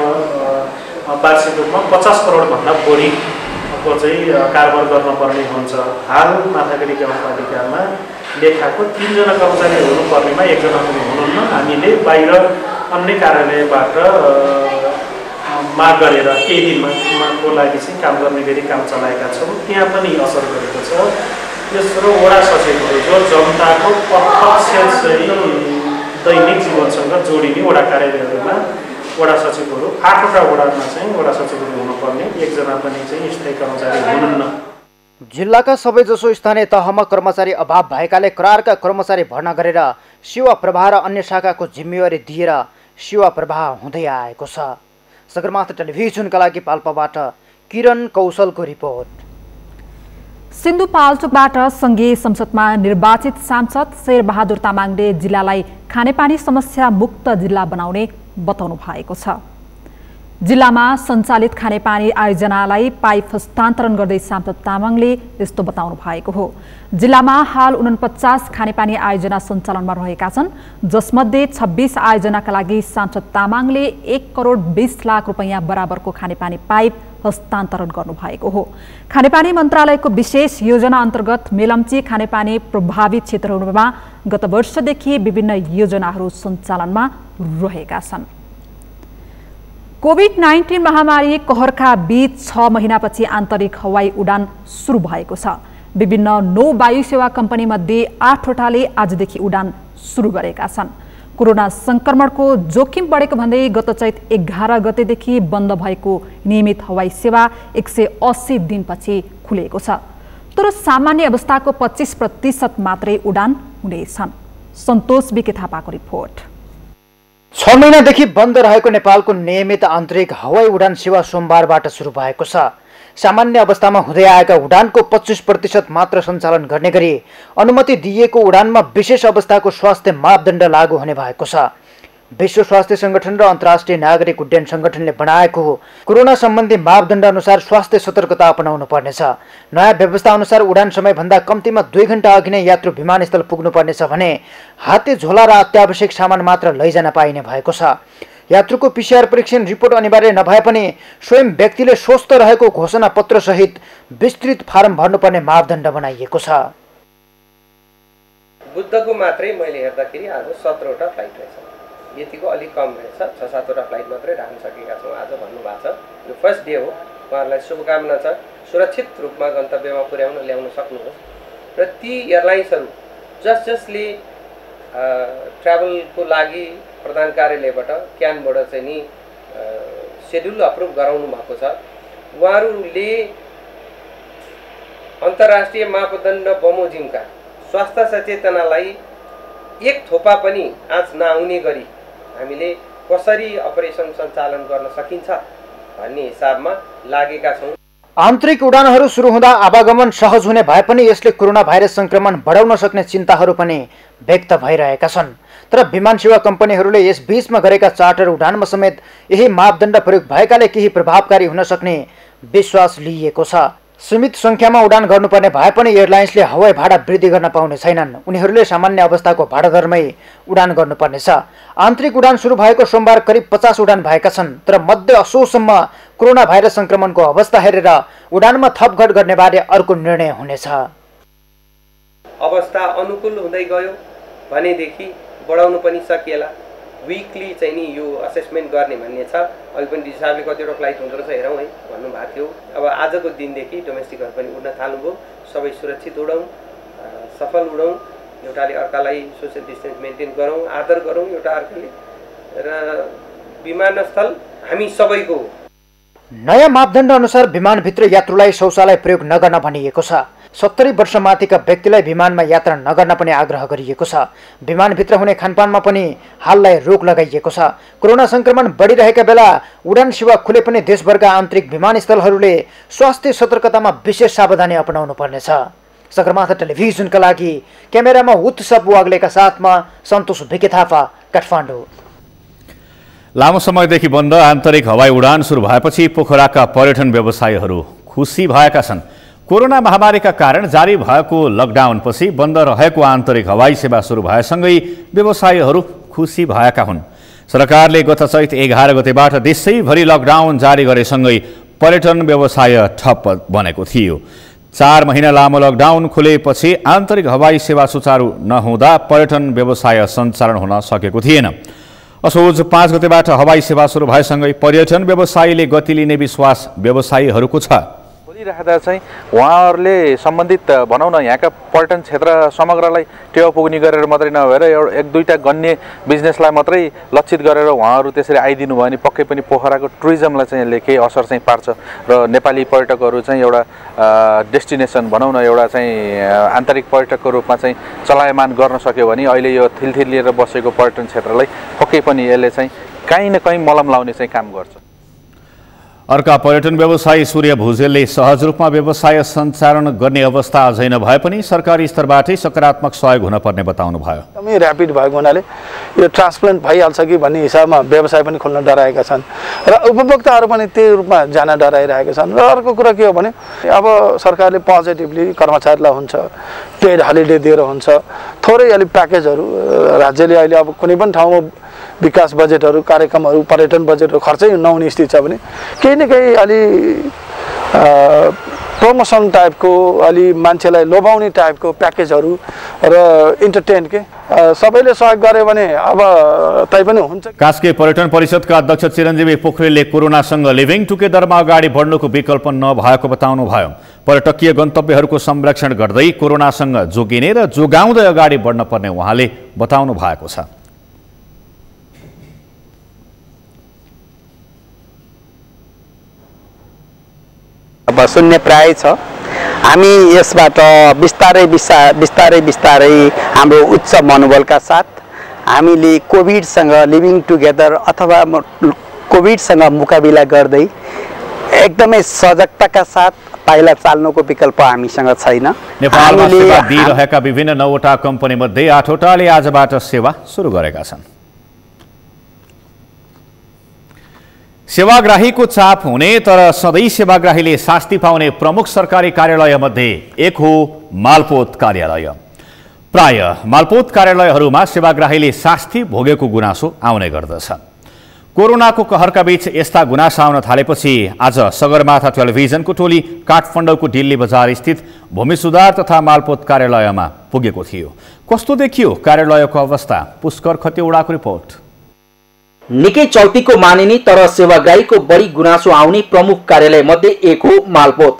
वार्षिक रूपमा 50 करोडभन्दा बढीको चाहिँ कारोबार गर्नुपर्ने हुन्छ। हाल माथागढी गाउँपालिकामा लेखाको 3 जना कर्मचारी हुनुपर्नेमा 1 जना पनि हुनुहुन्न। हामीले बाहिर अन्य कार्यालयबाट माग गरेर केही दिनको लागि चाहिँ काम गर्ने गरी काम चलाएका छौँ। त्यहाँ पनि असर गरेको छ। तेस्रो वडा सचिवहरू जो जनताको प्रत्यक्ष चाहिँ दैनिक जीवनसँग जोडिने वडा कार्यालयहरूमा वडा सचिवहरू 8वटा वडामा चाहिँ वडा सचिवहरू हुनुपर्ने 1 जना पनि चाहिँ स्थायी कर्मचारी हुनुहुन्न। जिल्लाका सबैजसो स्थानीय तहमा कर्मचारी अभाव भएकाले करारका कर्मचारी भर्ना गरेर सेवा प्रवाह र अन्य शाखाको जिम्मेवारी दिएर सेवा प्रवाह हुँदै आएको छ। सगरमाथा टेलिभिजनका लागि पाल्पाबाट किरण कौशलको रिपोर्ट। सिन्धुपाल्चोकबाट संघीय संसदमा निर्वाचित सांसद शेरबहादुर तामाङले जिल्लालाई खानेपानी समस्या मुक्त जिल्ला बनाउने बताउनु भएको छ। जिल्लामा सञ्चालित खानेपानी आयोजनालाई पाइप हस्तान्तरण गर्दै सांसद तामाङले यस्तो बताउनु भएको हो। जिल्लामा हाल 49 खानेपानी आयोजना सञ्चालनमा रहेका छन्, जसमध्ये 26 आयोजनाका लागि सांसद तामाङले 1 करोड 20 लाख रुपैयाँ बराबरको खानेपानी पाइप हस्तान्तरण गर्नुभएको हो। खानेपानी मन्त्रालयको विशेष योजना अन्तर्गत मेलम्ची खानेपानी प्रभावित क्षेत्रहरूमा गत वर्षदेखि विभिन्न योजनाहरू सञ्चालनमा रहेका छन्। कोभिड-19 महामारी कहरका बीच 6 महिनापछि आन्तरिक हवाई उडान सुरु भएको छ। विभिन्न नौ वायु सेवा कम्पनी मध्ये 8वटाले आजदेखि उडान सुरु गरेका छन्। कोरोना संक्रमणको जोखिम बढेको भन्दै गत चैत 11 गतेदेखि बन्द भएको नियमित हवाई सेवा 180 दिनपछि खुलेको छ। तर सामान्य अवस्थाको 25% मात्रै उडान हुनेछन्। सन्तोष बिके थापाको रिपोर्ट। 6 महिनादेखि बन्द रहेको नेपालको नियमित आन्तरिक हवाई उडान सेवा सोमबारबाट सुरु भएको छ। सामान्य अवस्थामा हुँदै आएका उडानको 25% मात्र सञ्चालन गर्ने गरी अनुमति दिइएको उडानमा विशेष अवस्थाको स्वास्थ्य मापदण्ड लागू हुने भएको छ। विश्व स्वास्थ्य संगठन र अन्तर्राष्ट्रिय नागरिक उड्डयन संगठनले बनाएको कोरोना सम्बन्धी मापदण्ड अनुसार स्वास्थ्य सतर्कता अपनाउनु पर्नेछ। नयाँ व्यवस्था अनुसार उडान समयभन्दा कम्तीमा 2 घण्टा अघि नै यात्रु विमानस्थल पुग्नुपर्नेछ भने हाते झोला र अत्यावश्यक सामान मात्र लैजान पाइने भएको छ। यात्रुको PCR परीक्षण रिपोर्ट अनिवार्य नभए पनि स्वयं व्यक्तिले स्वस्थ रहेको घोषणा पत्र सहित विस्तृत फारम भर्नुपर्ने मापदण्ड बनाइएको छ। बुद्धको मात्रै मैले हेर्दाखेरि आज 17वटा फ्लाइट रहेछ। यतिको अलिक कम रहेछ, 6-7वटा फ्लाइट मात्रै राख्न सकेका छौँ आज भन्नुभएको छ। यो फर्स्ट डे हो, उहाँहरूलाई शुभकामना छ। सुरक्षित रूपमा गन्तव्यमा पुर्याउन ल्याउन सक्नुहोस् र ती एयरलाइन्सहरू जसले ट्राभलको लागि प्रधान कार्यालयबाट क्यानबाट चाहिँ नि सेड्युल अप्रुभ गराउनु भएको छ, उहाँहरूले अन्तर्राष्ट्रिय मापदण्ड बमोजिमका स्वास्थ्य सचेतनालाई एक थोपा पनि आज नआउने गरी हामीले कसरी अपरेसन सञ्चालन गर्न सकिन्छ भन्ने हिसाबमा लागेका छौँ। आन्तरिक उडानहरू सुरु हुँदा आवागमन सहज हुने भए पनि यसले कोरोना भाइरस संक्रमण बढाउन सक्ने चिन्ताहरू पनि व्यक्त भइरहेका छन्। तर विमान सेवा कम्पनीहरूले यस बीचमा गरेका चार्टर उडानमा समेत यही मापदण्ड प्रयोग भएकाले केही प्रभावकारी हुन सक्ने विश्वास लिइएको छ। सीमित संख्यामा उडान गर्नुपर्ने भए पनि एयरलाइन्सले हवाई भाडा वृद्धि गर्न पाउने छैनन्। उनीहरूले सामान्य अवस्थाको भाडा दरमै उडान गर्नुपर्नेछ। आन्तरिक उडान सुरु भएको सोमबार करिब 50 उडान भएका छन्, तर मध्य असोजसम्म कोरोना भाइरस संक्रमणको अवस्था हेरेर उडानमा थपघट गर्ने बारे अर्को निर्णय हुनेछ। अवस्था अनुकूल हुँदै गयो भनेदेखि बढाउनु पनि सकिएला। विकली चाहिँ नि यो असेसमेन्ट गर्ने भन्ने छ। अहिले पनि हिसाबले कतिवटा फ्लाइट हुँदो रहेछ हेरौँ है भन्नुभएको थियो। अब आजको दिनदेखि डोमेस्टिकहरू पनि उड्न थाल्नुभयो। सबै सुरक्षित उडौँ, सफल उडौँ, एउटाले अर्कालाई सोसियल डिस्टेन्स मेन्टेन गरौँ, आदर गरौँ एउटा अर्काले, र विमानस्थल हामी सबैको हो। नयाँ मापदण्ड अनुसार विमानभित्र यात्रुलाई शौचालय प्रयोग नगर्न भनिएको छ। 70 वर्ष माथिका व्यक्तिलाई विमानमा यात्रा नगर्न पनि आग्रह गरिएको छ। विमानभित्र हुने खानपानमा पनि हाललाई रोक लगाइएको छ। कोरोना संक्रमण बढिरहेका बेला उडान सेवा खुले पनि देशभरका आन्तरिक विमानस्थलहरूले स्वास्थ्य सतर्कतामा विशेष सावधानी अपनाउनु पर्नेछ। सगरमाथा टेलिभिजनका लागि क्यामेरामा उत्सव वाग्लेका साथमा सन्तोष भिके थापा, काठमाडौँ। लामो समयदेखि बन्द आन्तरिक हवाई उडान सुरु भएपछि पोखराका पर्यटन व्यवसायीहरू खुसी भएका छन्। कोरोना महामारीका कारण जारी भएको लकडाउनपछि बन्द रहेको आन्तरिक हवाई सेवा सुरु भएसँगै व्यवसायीहरू खुसी भएका हुन्। सरकारले गत चैत 11 गतेबाट देशैभरि लकडाउन जारी गरेसँगै पर्यटन व्यवसाय ठप्प बनेको थियो। 4 महिना लामो लकडाउन खुलेपछि आन्तरिक हवाई सेवा सुचारू नहुँदा पर्यटन व्यवसाय सञ्चालन हुन सकेको थिएन। असोज 5 गतेबाट हवाई सेवा सुरु भएसँगै पर्यटन व्यवसायीले गति लिने विश्वास व्यवसायीहरूको छ। राख्दा चाहिँ उहाँहरूले सम्बन्धित भनौँ न यहाँका पर्यटन क्षेत्र समग्रलाई टेवा पुग्ने गरेर मात्रै नभएर एउटा 1-2टा गन्य बिजनेसलाई मात्रै लक्षित गरेर उहाँहरू त्यसरी आइदिनु भयो भने पक्कै पनि पोखराको टुरिज्मलाई चाहिँ यसले केही असर चाहिँ पार्छ र नेपाली पर्यटकहरू चाहिँ एउटा डेस्टिनेसन भनौँ न एउटा चाहिँ आन्तरिक पर्यटकको रूपमा चाहिँ चलायमान गर्न सक्यो भने अहिले यो थिलथिल लिएर बसेको पर्यटन क्षेत्रलाई पक्कै पनि यसले चाहिँ कहीँ न कहीँ मलम लाउने चाहिँ काम गर्छ। अर्का पर्यटन व्यवसायी सूर्य भुजेलले सहज रूपमा व्यवसाय सञ्चालन गर्ने अवस्था अझै नभए पनि सरकारी स्तरबाटै सकारात्मक सहयोग हुन पर्ने बताउनु भयो। एकदमै र्यापिड भएको हुनाले यो ट्रान्सप्लान्ट भइहाल्छ कि भन्ने हिसाबमा व्यवसाय पनि खोल्न डराएका छन् र उपभोक्ताहरू पनि त्यही रूपमा जान डराइरहेका छन्। र अर्को कुरा के हो भने अब सरकारले पोजिटिभली कर्मचारीलाई हुन्छ पेड हलिडे दिएर हुन्छ, थोरै अलि प्याकेजहरू राज्यले अहिले अब कुनै पनि ठाउँमा विकास बजेटहरू कार्यक्रमहरू पर्यटन बजेटहरू खर्चै नहुने स्थिति छ भने केही न केही अलि प्रमोसन टाइपको अलि मान्छेलाई लोभाउने टाइपको प्याकेजहरू र इन्टरटेन के सबैले सहयोग गरे भने अब तै पनि हुन्छ। कास्की पर्यटन परिषदका अध्यक्ष चिरञ्जीवी पोखरेलले कोरोनासँग लिभिङ टुगेदरमा अगाडि बढ्नुको विकल्प नभएको बताउनु भयो। पर्यटकीय गन्तव्यहरूको संरक्षण गर्दै कोरोनासँग जोगिने र जोगाउँदै अगाडि बढ्न पर्ने उहाँले बताउनु भएको छ। अब शून्य प्राय छ। हामी यसबाट बिस्तारै हाम्रो उच्च मनोबलका साथ हामीले कोभिडसँग लिभिङ टुगेदर अथवा कोभिडसँग मुकाबिला गर्दै एकदमै सजगताका साथ पाइला चाल्नुको विकल्प हामीसँग छैन। नेपालमा सेवा दिइरहेका विभिन्न 9वटा कम्पनी मध्ये 8वटाले आजबाट सेवा सुरु गरेका छन्। सेवाग्राहीको चाप हुने तर सधैँ सेवाग्राहीले शास्ति पाउने प्रमुख सरकारी कार्यालय मध्ये एक हो मालपोत कार्यालय। प्राय मालपोत कार्यालयहरूमा सेवाग्राहीले शास्ति भोगेको गुनासो आउने गर्दछ। कोरोनाको कहरका बीच यस्ता गुनासा आउन थालेपछि आज सगरमाथा टेलिभिजनको टोली काठमाडौँको दिल्ली बजार स्थित भूमि सुधार तथा मालपोत कार्यालयमा पुगेको थियो। कस्तो देखियो कार्यालयको अवस्था? पुष्कर खतिवडाको रिपोर्ट। निकै चल्तीको मानिने तर सेवाग्राहीको बढी गुनासो आउने प्रमुख कार्यालय मध्ये एक हो मालपोत।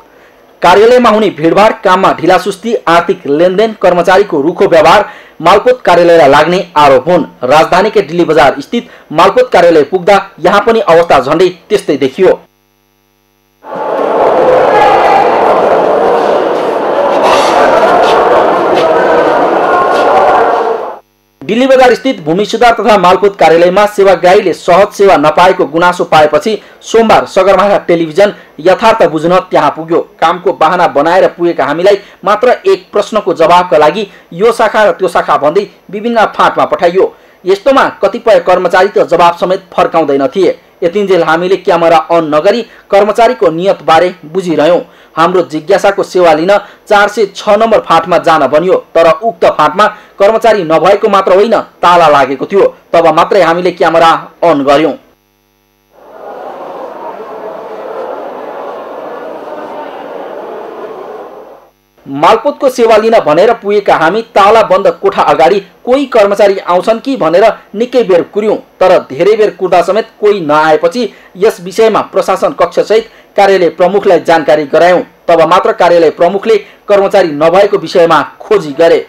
कार्यालयमा हुने भिडभाड, काममा ढिलासुस्ती, आर्थिक लेनदेन, कर्मचारीको रुखो व्यवहार मालपोत कार्यालयलाई लाग्ने आरोप हुन्। राजधानीकै दिल्ली बजार स्थित मालपोत कार्यालय पुग्दा यहाँ पनि अवस्था झण्डै त्यस्तै देखियो। दिल्ली बजार स्थित भूमि सुधार तथा मालपोत कार्यालयमा सेवाग्राहीले सहज सेवा नपाएको गुनासो पाएपछि सोमबार सगरमाथा टेलिभिजन यथार्थ बुझ्न त्यहाँ पुग्यो। कामको बहाना बनाएर पुगेका हामीलाई मात्र एक प्रश्नको जवाबका लागि यो शाखा र त्यो शाखा भन्दै विभिन्न फाँटमा पठाइयो। यस्तोमा कतिपय कर्मचारी त जवाब समेत फर्काउँदैन थिए। यतिन्जेल हामीले क्यामेरा अन नगरी कर्मचारीको नियत बारे बुझिरह्यौं। हाम्रो जिज्ञासाको सेवा लिन 406 नम्बर फाँटमा जान बनियो, तर उक्त फाँटमा कर्मचारी नभएको मात्र होइन, ताला लागेको थियो। तब मात्रै हामीले क्यामेरा अन गर्यौं। मालपोतको सेवा लिन भनेर पुगेका हामी ताला बन्द कोठा अगाडि कोही कर्मचारी आउँछन् कि भनेर निकै बेर कुर्यौं, तर धेरै बेर कुर्दा समेत कोही नआएपछि यस विषयमा प्रशासन कक्ष सहित कार्यालय प्रमुखलाई जानकारी गरायौं। तब मात्र कार्यालय प्रमुखले कर्मचारी नभएको विषयमा खोजी गरे।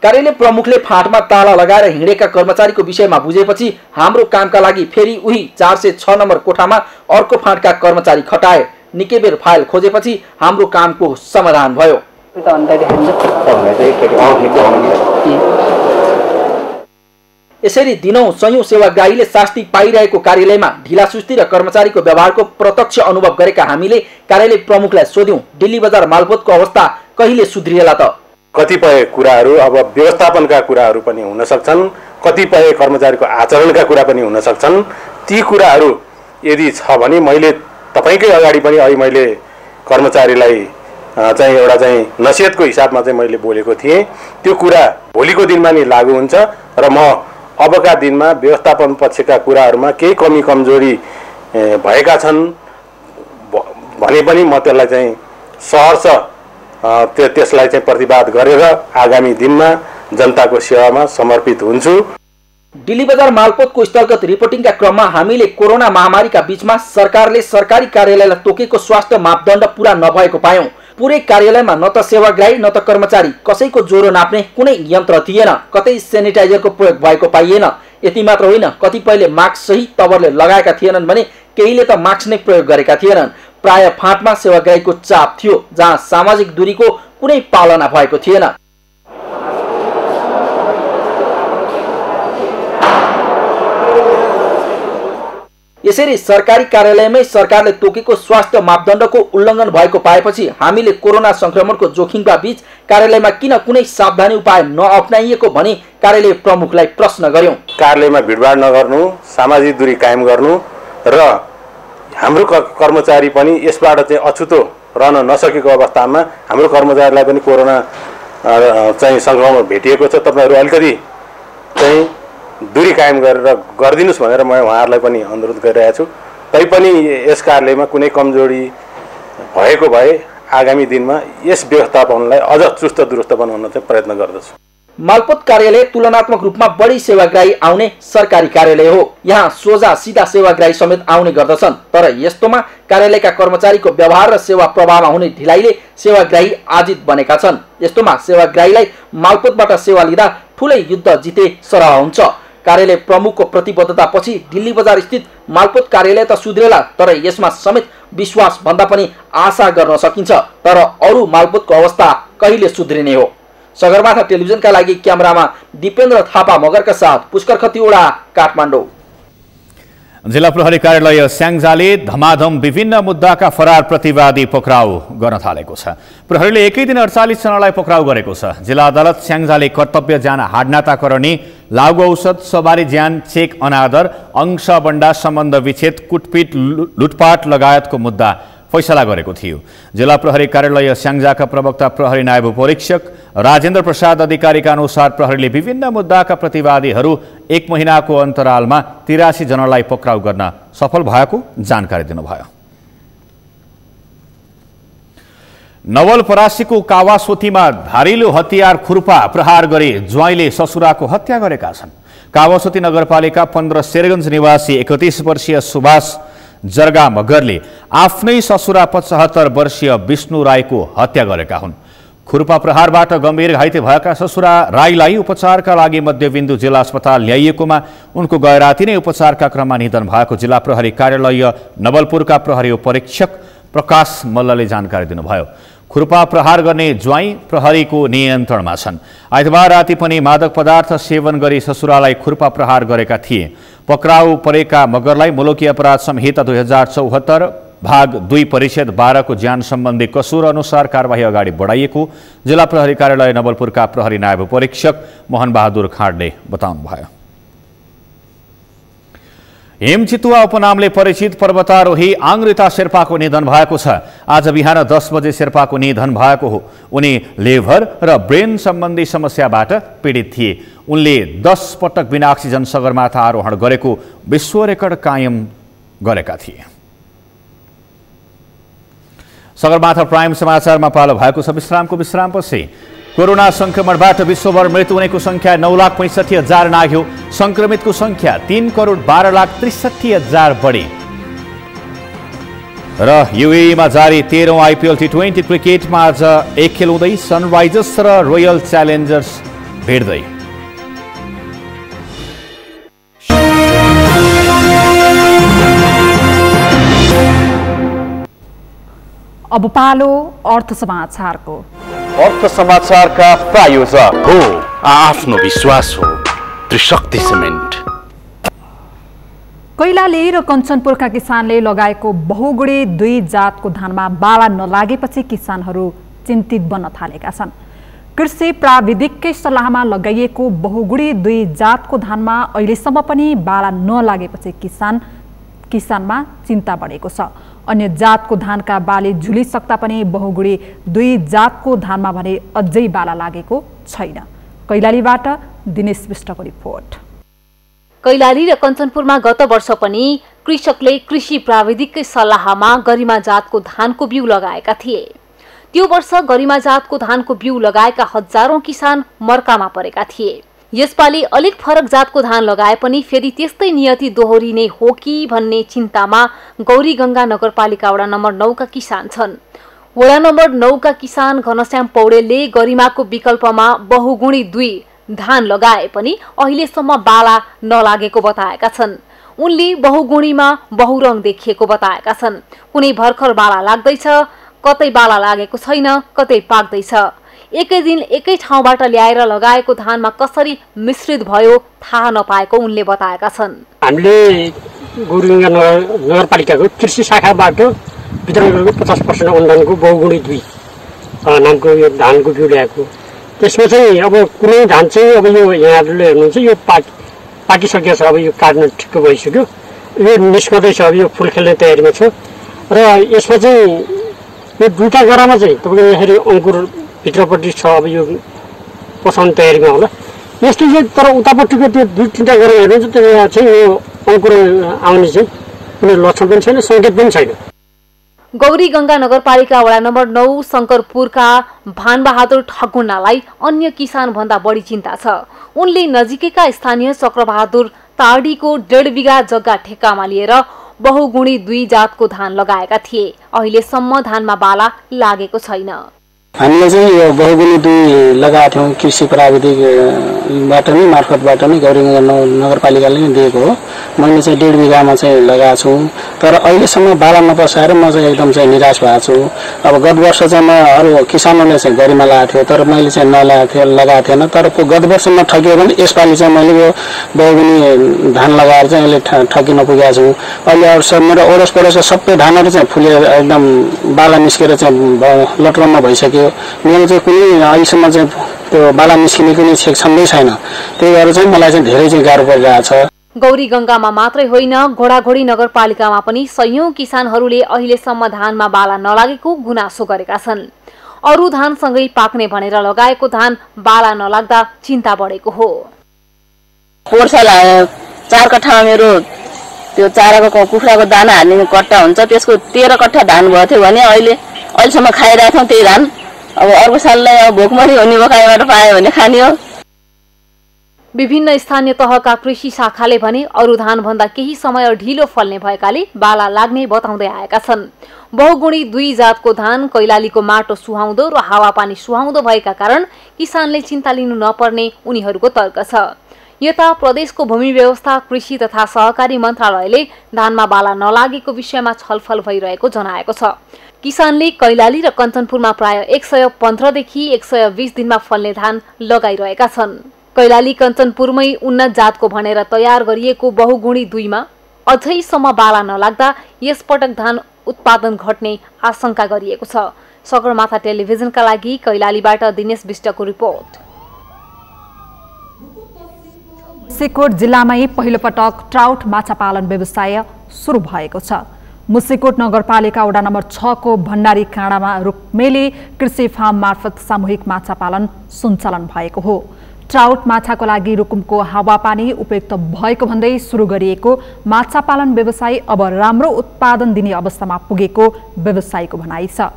कार्यालय प्रमुखले फाँटमा ताला लगाएर हिँडेका कर्मचारीको विषयमा बुझेपछि हाम्रो कामका लागि फेरि उही 406 नम्बर कोठामा अर्को फाँटका कर्मचारी खटाए। निकै बेर फाइल खोजेपछि हाम्रो कामको समाधान भयो। यसरी दिनौं सयौं सेवाग्राहीले शास्ति पाइरहेको कार्यालयमा ढिलासुस्ती र कर्मचारीको व्यवहारको प्रत्यक्ष अनुभव गरेका हामीले कार्यालय प्रमुखलाई सोध्यौं, दिल्ली बजार मालपोतको अवस्था कहिले सुध्रिएला त? कतिपय कुराहरू अब व्यवस्थापनका कुराहरू पनि हुन सक्छन्, कतिपय कर्मचारीको आचरणका कुरा पनि हुन सक्छन्। ती कुराहरू यदि छ भने मैले तपाईकै अगाडि पनि अहिले मैले कर्मचारीलाई चाहिँ एउटा चाहिँ नसिहतको हिसाबमा चाहिँ मैले बोलेको थिएँ। त्यो कुरा भोलिको दिनमा नि लागू हुन्छ र म अबका दिनमा व्यवस्थापन पक्षका कुराहरूमा केही कमी कमजोरी भएका छन् भने पनि म त्यसलाई चाहिँ सहर्ष त्यसलाई चाहिँ प्रतिवाद गरेर आगामी दिनमा जनताको सेवामा समर्पित हुन्छु। दिल्ली बजार मालपोतको स्थलगत रिपोर्टिङका क्रममा हामीले कोरोना महामारीका बीचमा सरकारले सरकारी कार्यालयलाई तोकेको स्वास्थ्य मापदण्ड पूरा नभएको पायौं। पुरै कार्यालयमा न त सेवाग्राही न त कर्मचारी कसैको ज्वरो नाप्ने कुनै यन्त्र थिएन, कतै सेनिटाइजरको प्रयोग भएको पाइएन। यति मात्र होइन, कतिपयले मास्क सही तवरले लगाएका थिएनन् भने केहीले त मास्क नै प्रयोग गरेका थिएनन्। प्राय फाँटमा सेवाग्राहीको चाप थियो, जहाँ सामाजिक दूरीको कुनै पालना भएको थिएन। यसरी सरकारी कार्यालयमै सरकारले तोकेको स्वास्थ्य मापदण्डको उल्लङ्घन भएको पाएपछि हामीले कोरोना संक्रमणको जोखिमका बीच कार्यालयमा किन कुनै सावधानी उपाय नअप्नाइएको भनी कार्यालय प्रमुखलाई प्रश्न गर्यौं। कार्यालयमा भिडभाड नगर्नु, सामाजिक दूरी कायम गर्नु र हाम्रो कर्मचारी पनि यसबाट चाहिँ अछुतो रहन नसकेको अवस्थामा हाम्रो कर्मचारीलाई पनि कोरोना चाहिँ संक्रमण भेटिएको छ। तपाईहरु अलिकति चाहिँ दूरी कायम गरेर गरिदिनुस् भनेर म उहाँहरूलाई पनि अनुरोध गरिरहेको छु। तैपनि यस कार्यालयमा कुनै कमजोरी भएको भए आगामी दिनमा यस व्यवस्थापनलाई अझ चुस्त दुरुस्त बनाउन चाहिँ प्रयत्न गर्दछु। मालपोत कार्यालय तुलनात्मक रूपमा बढी सेवाग्राही आउने सरकारी कार्यालय हो। यहाँ सोझा सीधा सेवाग्राही समेत आउने गर्दछन्। तर यस्तोमा कार्यालयका कर्मचारीको व्यवहार र सेवा प्रवाहमा हुने ढिलाइले सेवाग्राही आजित बनेका छन्। यस्तोमा सेवाग्राहीलाई मालपोतबाट सेवा लिँदा ठूलै युद्ध जिते सरह हुन्छ। कार्यालय प्रमुखको प्रतिबद्धतापछि दिल्ली बजार स्थित मालपोत कार्यालय त सुध्रेला, तर यसमा समेत विश्वास भन्दा पनि आशा गर्न सकिन्छ। तर अरू मालपोतको अवस्था कहिले सुध्रिने हो? सगरमाथा टेलिभिजनका लागि क्यामेरामा दिपेन्द्र थापा मगरका साथ पुष्कर खतिवडा, काठमाडौँ। जिल्ला प्रहरी कार्यालय स्याङ्जाले धमाधम विभिन्न मुद्दाका फरार प्रतिवादी पक्राउ गर्न थालेको छ। प्रहरीले एकै दिन 48 जनालाई पक्राउ गरेको छ। जिल्ला अदालत स्याङ्जाले कर्तव्य ज्यान हाडनाताकरणी, लागु औषध, सवारी ज्यान, चेक अनादर, अंशबण्डा, सम्बन्ध विच्छेद, कुटपिट, लुटपाट लगायतको मुद्दा फैसला गरेको थियो। जिल्ला प्रहरी कार्यालय स्याङ्जाका प्रवक्ता प्रहरी नायब उपरीक्षक राजेन्द्र प्रसाद अधिकारीका अनुसार प्रहरीले विभिन्न मुद्दाका प्रतिवादीहरू 1 महिनाको अन्तरालमा 83 जनालाई पक्राउ गर्न सफल भएको जानकारी दिनुभयो। नवलपरासीको कावासोतीमा धारिलो हतियार खुर्पा प्रहार गरी ज्वाइँले ससुराको हत्या गरेका छन्। कावासोती नगरपालिका 15 शेरगञ्ज निवासी 31 वर्षीय सुभाष जर्गा मगरले आफ्नै ससुरा 75 वर्षीय विष्णु राईको हत्या गरेका हुन्। खुर्पा प्रहारबाट गम्भीर घाइते भएका ससुरा राईलाई उपचारका लागि मध्यबिन्दु जिल्ला अस्पताल ल्याइएकोमा उनको गैराती नै उपचारका क्रममा निधन भएको जिल्ला प्रहरी कार्यालय नवलपुरका प्रहरी उपरीक्षक प्रकाश मल्लले जानकारी दिनुभयो। खुर्पा प्रहार गर्ने ज्वाइँ प्रहरीको नियन्त्रणमा छन्। आइतबार राति पनि मादक पदार्थ सेवन गरी ससुरालाई खुर्पा प्रहार गरेका थिए। पक्राउ परेका मगरलाई मुलुकी अपराध संहिता 2074 भाग 2 परिच्छेद 12 को ज्यान सम्बन्धी कसुर अनुसार कारबाही अगाडि बढाइएको जिल्ला प्रहरी कार्यालय नवलपुरका प्रहरी नायब उपरीक्षक मोहन बहादुर खाँडले बताउनुभयो। हेमचितुवा उपनामले परिचित पर्वतारोही आङ्ग्रिता शेर्पाको निधन भएको छ। आज बिहान 10 बजे शेर्पाको निधन भएको हो। उनी लिभर र ब्रेन सम्बन्धी समस्याबाट पीडित थिए। उनले 10 पटक बिना अक्सिजन सगरमाथा आरोहण गरेको विश्व रेकर्ड कायम गरेका थिए। सगरमाथा प्राइम समाचारमा पालो भएको छ विश्रामको विश्रामपछि। कोरोना संक्रमणबाट विश्वभर मृत्यु हुनेको संख्या 9,65,000 नाग्यो। संक्रमितको संख्या 3,12,63,000 बढी। र युएईमा जारी 13औं आइपिएल T20 क्रिकेटमा आज एक खेल हुँदै सनराइजर्स र रोयल च्यालेन्जर्स भिड्दै। अब पालो अर्थ समाचारको। अर्थ समाचारका प्रायोजक हो आफ्नो विश्वास हो त्रिशक्ति सिमेन्ट। कैलाली र कञ्चनपुरका किसानले लगाएको बहुगुणे 2 जातको धानमा बाला नलागेपछि किसानहरू चिन्तित बन्न थालेका छन्। कृषि प्राविधिककै सल्लाहमा लगाइएको बहुगुणे 2 जातको धानमा अहिलेसम्म पनि बाला नलागेपछि किसानमा चिन्ता बढेको छ। अन्य जातको धानका बाली झुलिसक्दा पनि बहुगुणे 2 जातको धानमा भने अझै बाला लागेको छैन। कैलालीबाट दिनेश विष्टको रिपोर्ट। कैलाली र कञ्चनपुरमा गत वर्ष पनि कृषकले कृषि प्राविधिककै सल्लाहमा गरिमा जातको धानको बिउ लगाएका थिए। त्यो वर्ष गरिमा जातको धानको बिउ लगाएका हजारौं किसान मर्कामा परेका थिए। यसपालि अलिक फरक जातको धान लगाए पनि फेरि त्यस्तै नियति दोहोरिने हो कि भन्ने चिन्तामा गौरीगंगा नगरपालिका वडा नम्बर 9 का किसान छन्। वडा नम्बर 9 का किसान घनश्याम पौडेलले गरिमाको विकल्पमा बहुगुणी 2 धान लगाए पनि अहिलेसम्म बाला नलागेको बताएका छन्। उनले बहुगुणीमा बहुरङ देखिएको बताएका छन्। कुनै भर्खर बाला लाग्दैछ, कतै बाला लागेको छैन, कतै पाक्दैछ। एकै दिन एकै ठाउँबाट ल्याएर लगाएको धानमा कसरी मिश्रित भयो थाहा नपाएको उनले बताएका छन्। हामीले गौरीगङ्गा नगरपालिकाको कृषि शाखाबाट वितरण गरेको 50% अनुदानको बहुगुणी 2 नामको यो धानको बिउ ल्याएको। त्यसमा चाहिँ अब कुनै धान चाहिँ अब यो यहाँहरूले हेर्नुहुन्छ यो पाकिसकेको छ, अब यो काट्न ठिक्क भइसक्यो, यो निस्कँदैछ, अब यो फुल खेल्ने तयारीमा छ। र यसमा चाहिँ यो दुईटा गरामा चाहिँ तपाईँको यसरी अङ्कुर भित्रपट्टि छ, अब यो पसाउने तयारीमा होला। यस्तो चाहिँ तर उतापट्टिको त्यो 2-3टा गरा हेर्नुहुन्छ त्यो चाहिँ यो अङ्कुर आउने चाहिँ कुनै लक्षण पनि छैन, सङ्केत पनि छैन। गौरीगङ्गा नगरपालिका वडा नम्बर 9 शङ्करपुरका भानबहादुर ठकुन्नालाई अन्य किसान भन्दा बढी चिन्ता छ। उनले नजिकैका स्थानीय चक्रबहादुर ताडीको 1.5 बिघा जग्गा ठेक्कामा लिएर बहुगुणी 2 जातको धान लगाएका थिए। अहिलेसम्म धानमा बाला लागेको छैन। हामीले चाहिँ यो बहुगुणी 2 लगाएको थियौँ कृषि प्राविधिकबाट नै मार्फतबाट नै गौरीगङ्गा नगरपालिकाले नै दिएको हो। मैले चाहिँ 1.5 बिघामा चाहिँ लगाएको छु, तर अहिलेसम्म बाला नपसाएर म चाहिँ एकदम चाहिँ निराश भएको छु। अब गत वर्ष चाहिँ म अरू किसानहरूले चाहिँ गरीमा लगाएको थियो, तर मैले चाहिँ लगाएको थिएन। तर गत वर्ष म ठगियो भने यसपालि चाहिँ मैले यो बहुगुणी धान लगाएर चाहिँ अहिले ठगिन पुगेको छु। अहिले अरू मेरो ओडस पडोस सबै धानहरू चाहिँ फुलेर एकदम बाला निस्केर चाहिँ लटरममा भइसक्यो। मेरो चाहिँ कुनै अहिलेसम्म चाहिँ त्यो बाला निस्किने कुनै क्षमता छैन। त्यही भएर चाहिँ मलाई चाहिँ धेरै चाहिँ गाह्रो परिरहेको छ। गौरीगङ्गामा मात्रै होइन, घोडाघोडी नगरपालिकामा पनि सयौं किसानहरूले अहिलेसम्म धानमा बाला नलागेको गुनासो गरेका छन्। अरू धानसँगै पाक्ने भनेर लगाएको धान बाला नलाग्दा चिन्ता बढेको हो। पोर्साल 4 कट्ठामा मेरो त्यो चाराको कुखुराको दाना हाल्ने कट्टा हुन्छ, त्यसको 13 कट्ठा धान भयो थियो भने अहिलेसम्म खाइरहेको थियौँ त्यही धान। अब अर्को साललाई अब भोकमरी हुने बकाइबाट पायो भने खाने हो। विभिन्न स्थानीय तहका कृषि शाखाले भने अरू धान भन्दा केही समय ढिलो फल्ने भएकाले बाला लाग्ने बताउँदै आएका छन्। बहुगुणी 2 जातको धान कैलालीको माटो सुहाउँदो र हावापानी सुहाउँदो भएका कारण किसानले चिन्ता लिनु नपर्ने उनीहरूको तर्क छ। यता प्रदेशको भूमि व्यवस्था कृषि तथा सहकारी मन्त्रालयले धानमा बाला नलागेको विषयमा छलफल भइरहेको जनाएको छ। किसानले कैलाली र कञ्चनपुरमा प्राय 115 देखि 120 दिनमा फल्ने धान लगाइरहेका छन्। कैलाली कञ्चनपुरमै उन्नत जातको भनेर तयार गरिएको बहुगुणी 2 मा अझैसम्म बाला नलाग्दा यसपटक धान उत्पादन घट्ने आशंका गरिएको छ। सगरमाथा टेलिभिजनका लागि कैलालीबाट दिनेश विष्टको रिपोर्ट। मुसिकोट जिल्लामै पहिलो पटक ट्राउट माछा पालन व्यवसाय सुरु भएको छ। मुसिकोट नगरपालिका वडा नम्बर 6 को भण्डारी काँडामा रुक्मेली कृषि फार्म मार्फत सामूहिक माछा पालन सञ्चालन भएको हो। ट्राउट माछाको लागि रुकुमको हावापानी उपयुक्त भएको भन्दै सुरु गरिएको माछा पालन व्यवसाय अब राम्रो उत्पादन दिने अवस्थामा पुगेको व्यवसायीको भनाइ छ।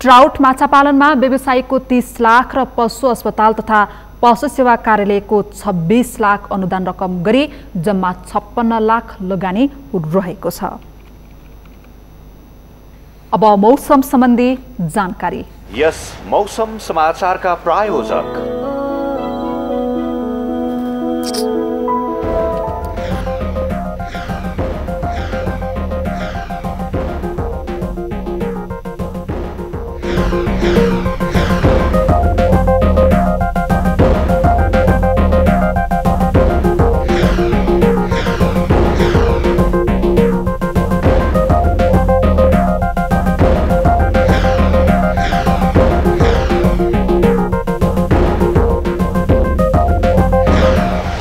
ट्राउट माछा पालनमा व्यवसायीको 30 लाख र पशु अस्पताल तथा पशु सेवा कार्यालयको 26 लाख अनुदान रकम गरी जम्मा 56 लाख लगानी रहेको छ। अब मौसम सम्बन्धी जानकारी। यस मौसम समाचारका प्रायोजक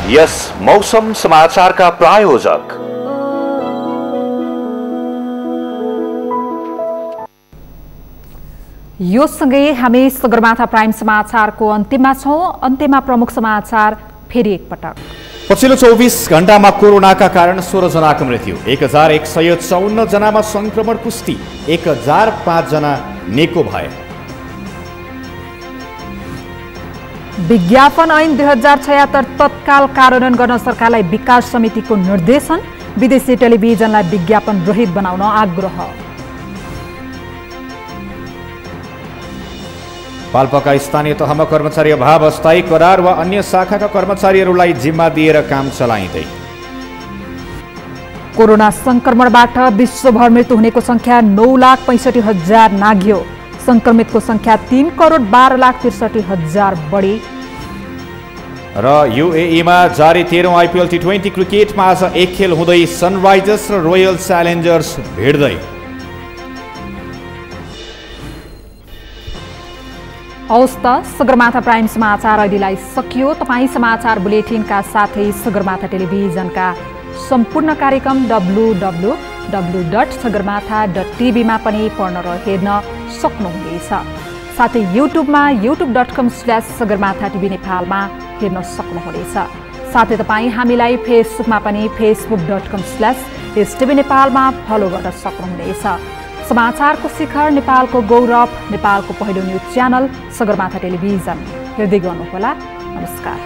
यस मौसम समाचारका प्रायोजक यो सँगै हामी सगरमाथा प्राइम समाचारको अन्त्यमा छौं। अन्त्यमा प्रमुख समाचार फेरि एकपटक। पछिल्लो 24 घण्टामा कोरोनाका कारण 16 जनाको मृत्यु, 1154 जनामा संक्रमण पुष्टि, 1005 जना निको भए। विज्ञापन ऐन 2076 तत्काल कार्यान्वयन गर्न सरकारलाई विकास समितिको निर्देशन, विदेशी टेलिभिजनलाई विज्ञापन रहित बनाउन आग्रह। पाल्पाका स्थानीय तहमा कर्मचारी अभाव, अस्थायी करार वा अन्य शाखाका कर्मचारीहरूलाई जिम्मा दिएर काम चलाइँदै। कोरोना संक्रमणबाट विश्वभर मृत्यु हुनेको संख्या 9,65,000 नाग्यो। संक्रमितको संख्या 3,12,63,000 बढी। र युएईमा जारी 13औं आइपिएल टी20 क्रिकेटमा आज एक खेल हुँदै सनराइजर्स र रोयल च्यालेन्जर्स भिड्दै। हवस् त सगरमाथा प्राइम समाचार अहिलेलाई सकियो। तपाईँ समाचार बुलेटिनका साथै सगरमाथा टेलिभिजनका सम्पूर्ण कार्यक्रम www.sagarmatha.tv मा पनि पढ्न र हेर्न सक्नुहुनेछ। साथै युट्युबमा youtube.com/sagarmatha.tv नेपालमा हेर्न सक्नुहुनेछ। साथै तपाईँ हामीलाई फेसबुकमा पनि facebook.com/STV नेपालमा फलो गर्न सक्नुहुनेछ। समाचारको शिखर, नेपालको गौरव, नेपालको पहिलो न्युज च्यानल सगरमाथा टेलिभिजन हेर्दै गर्नुहोला। नमस्कार।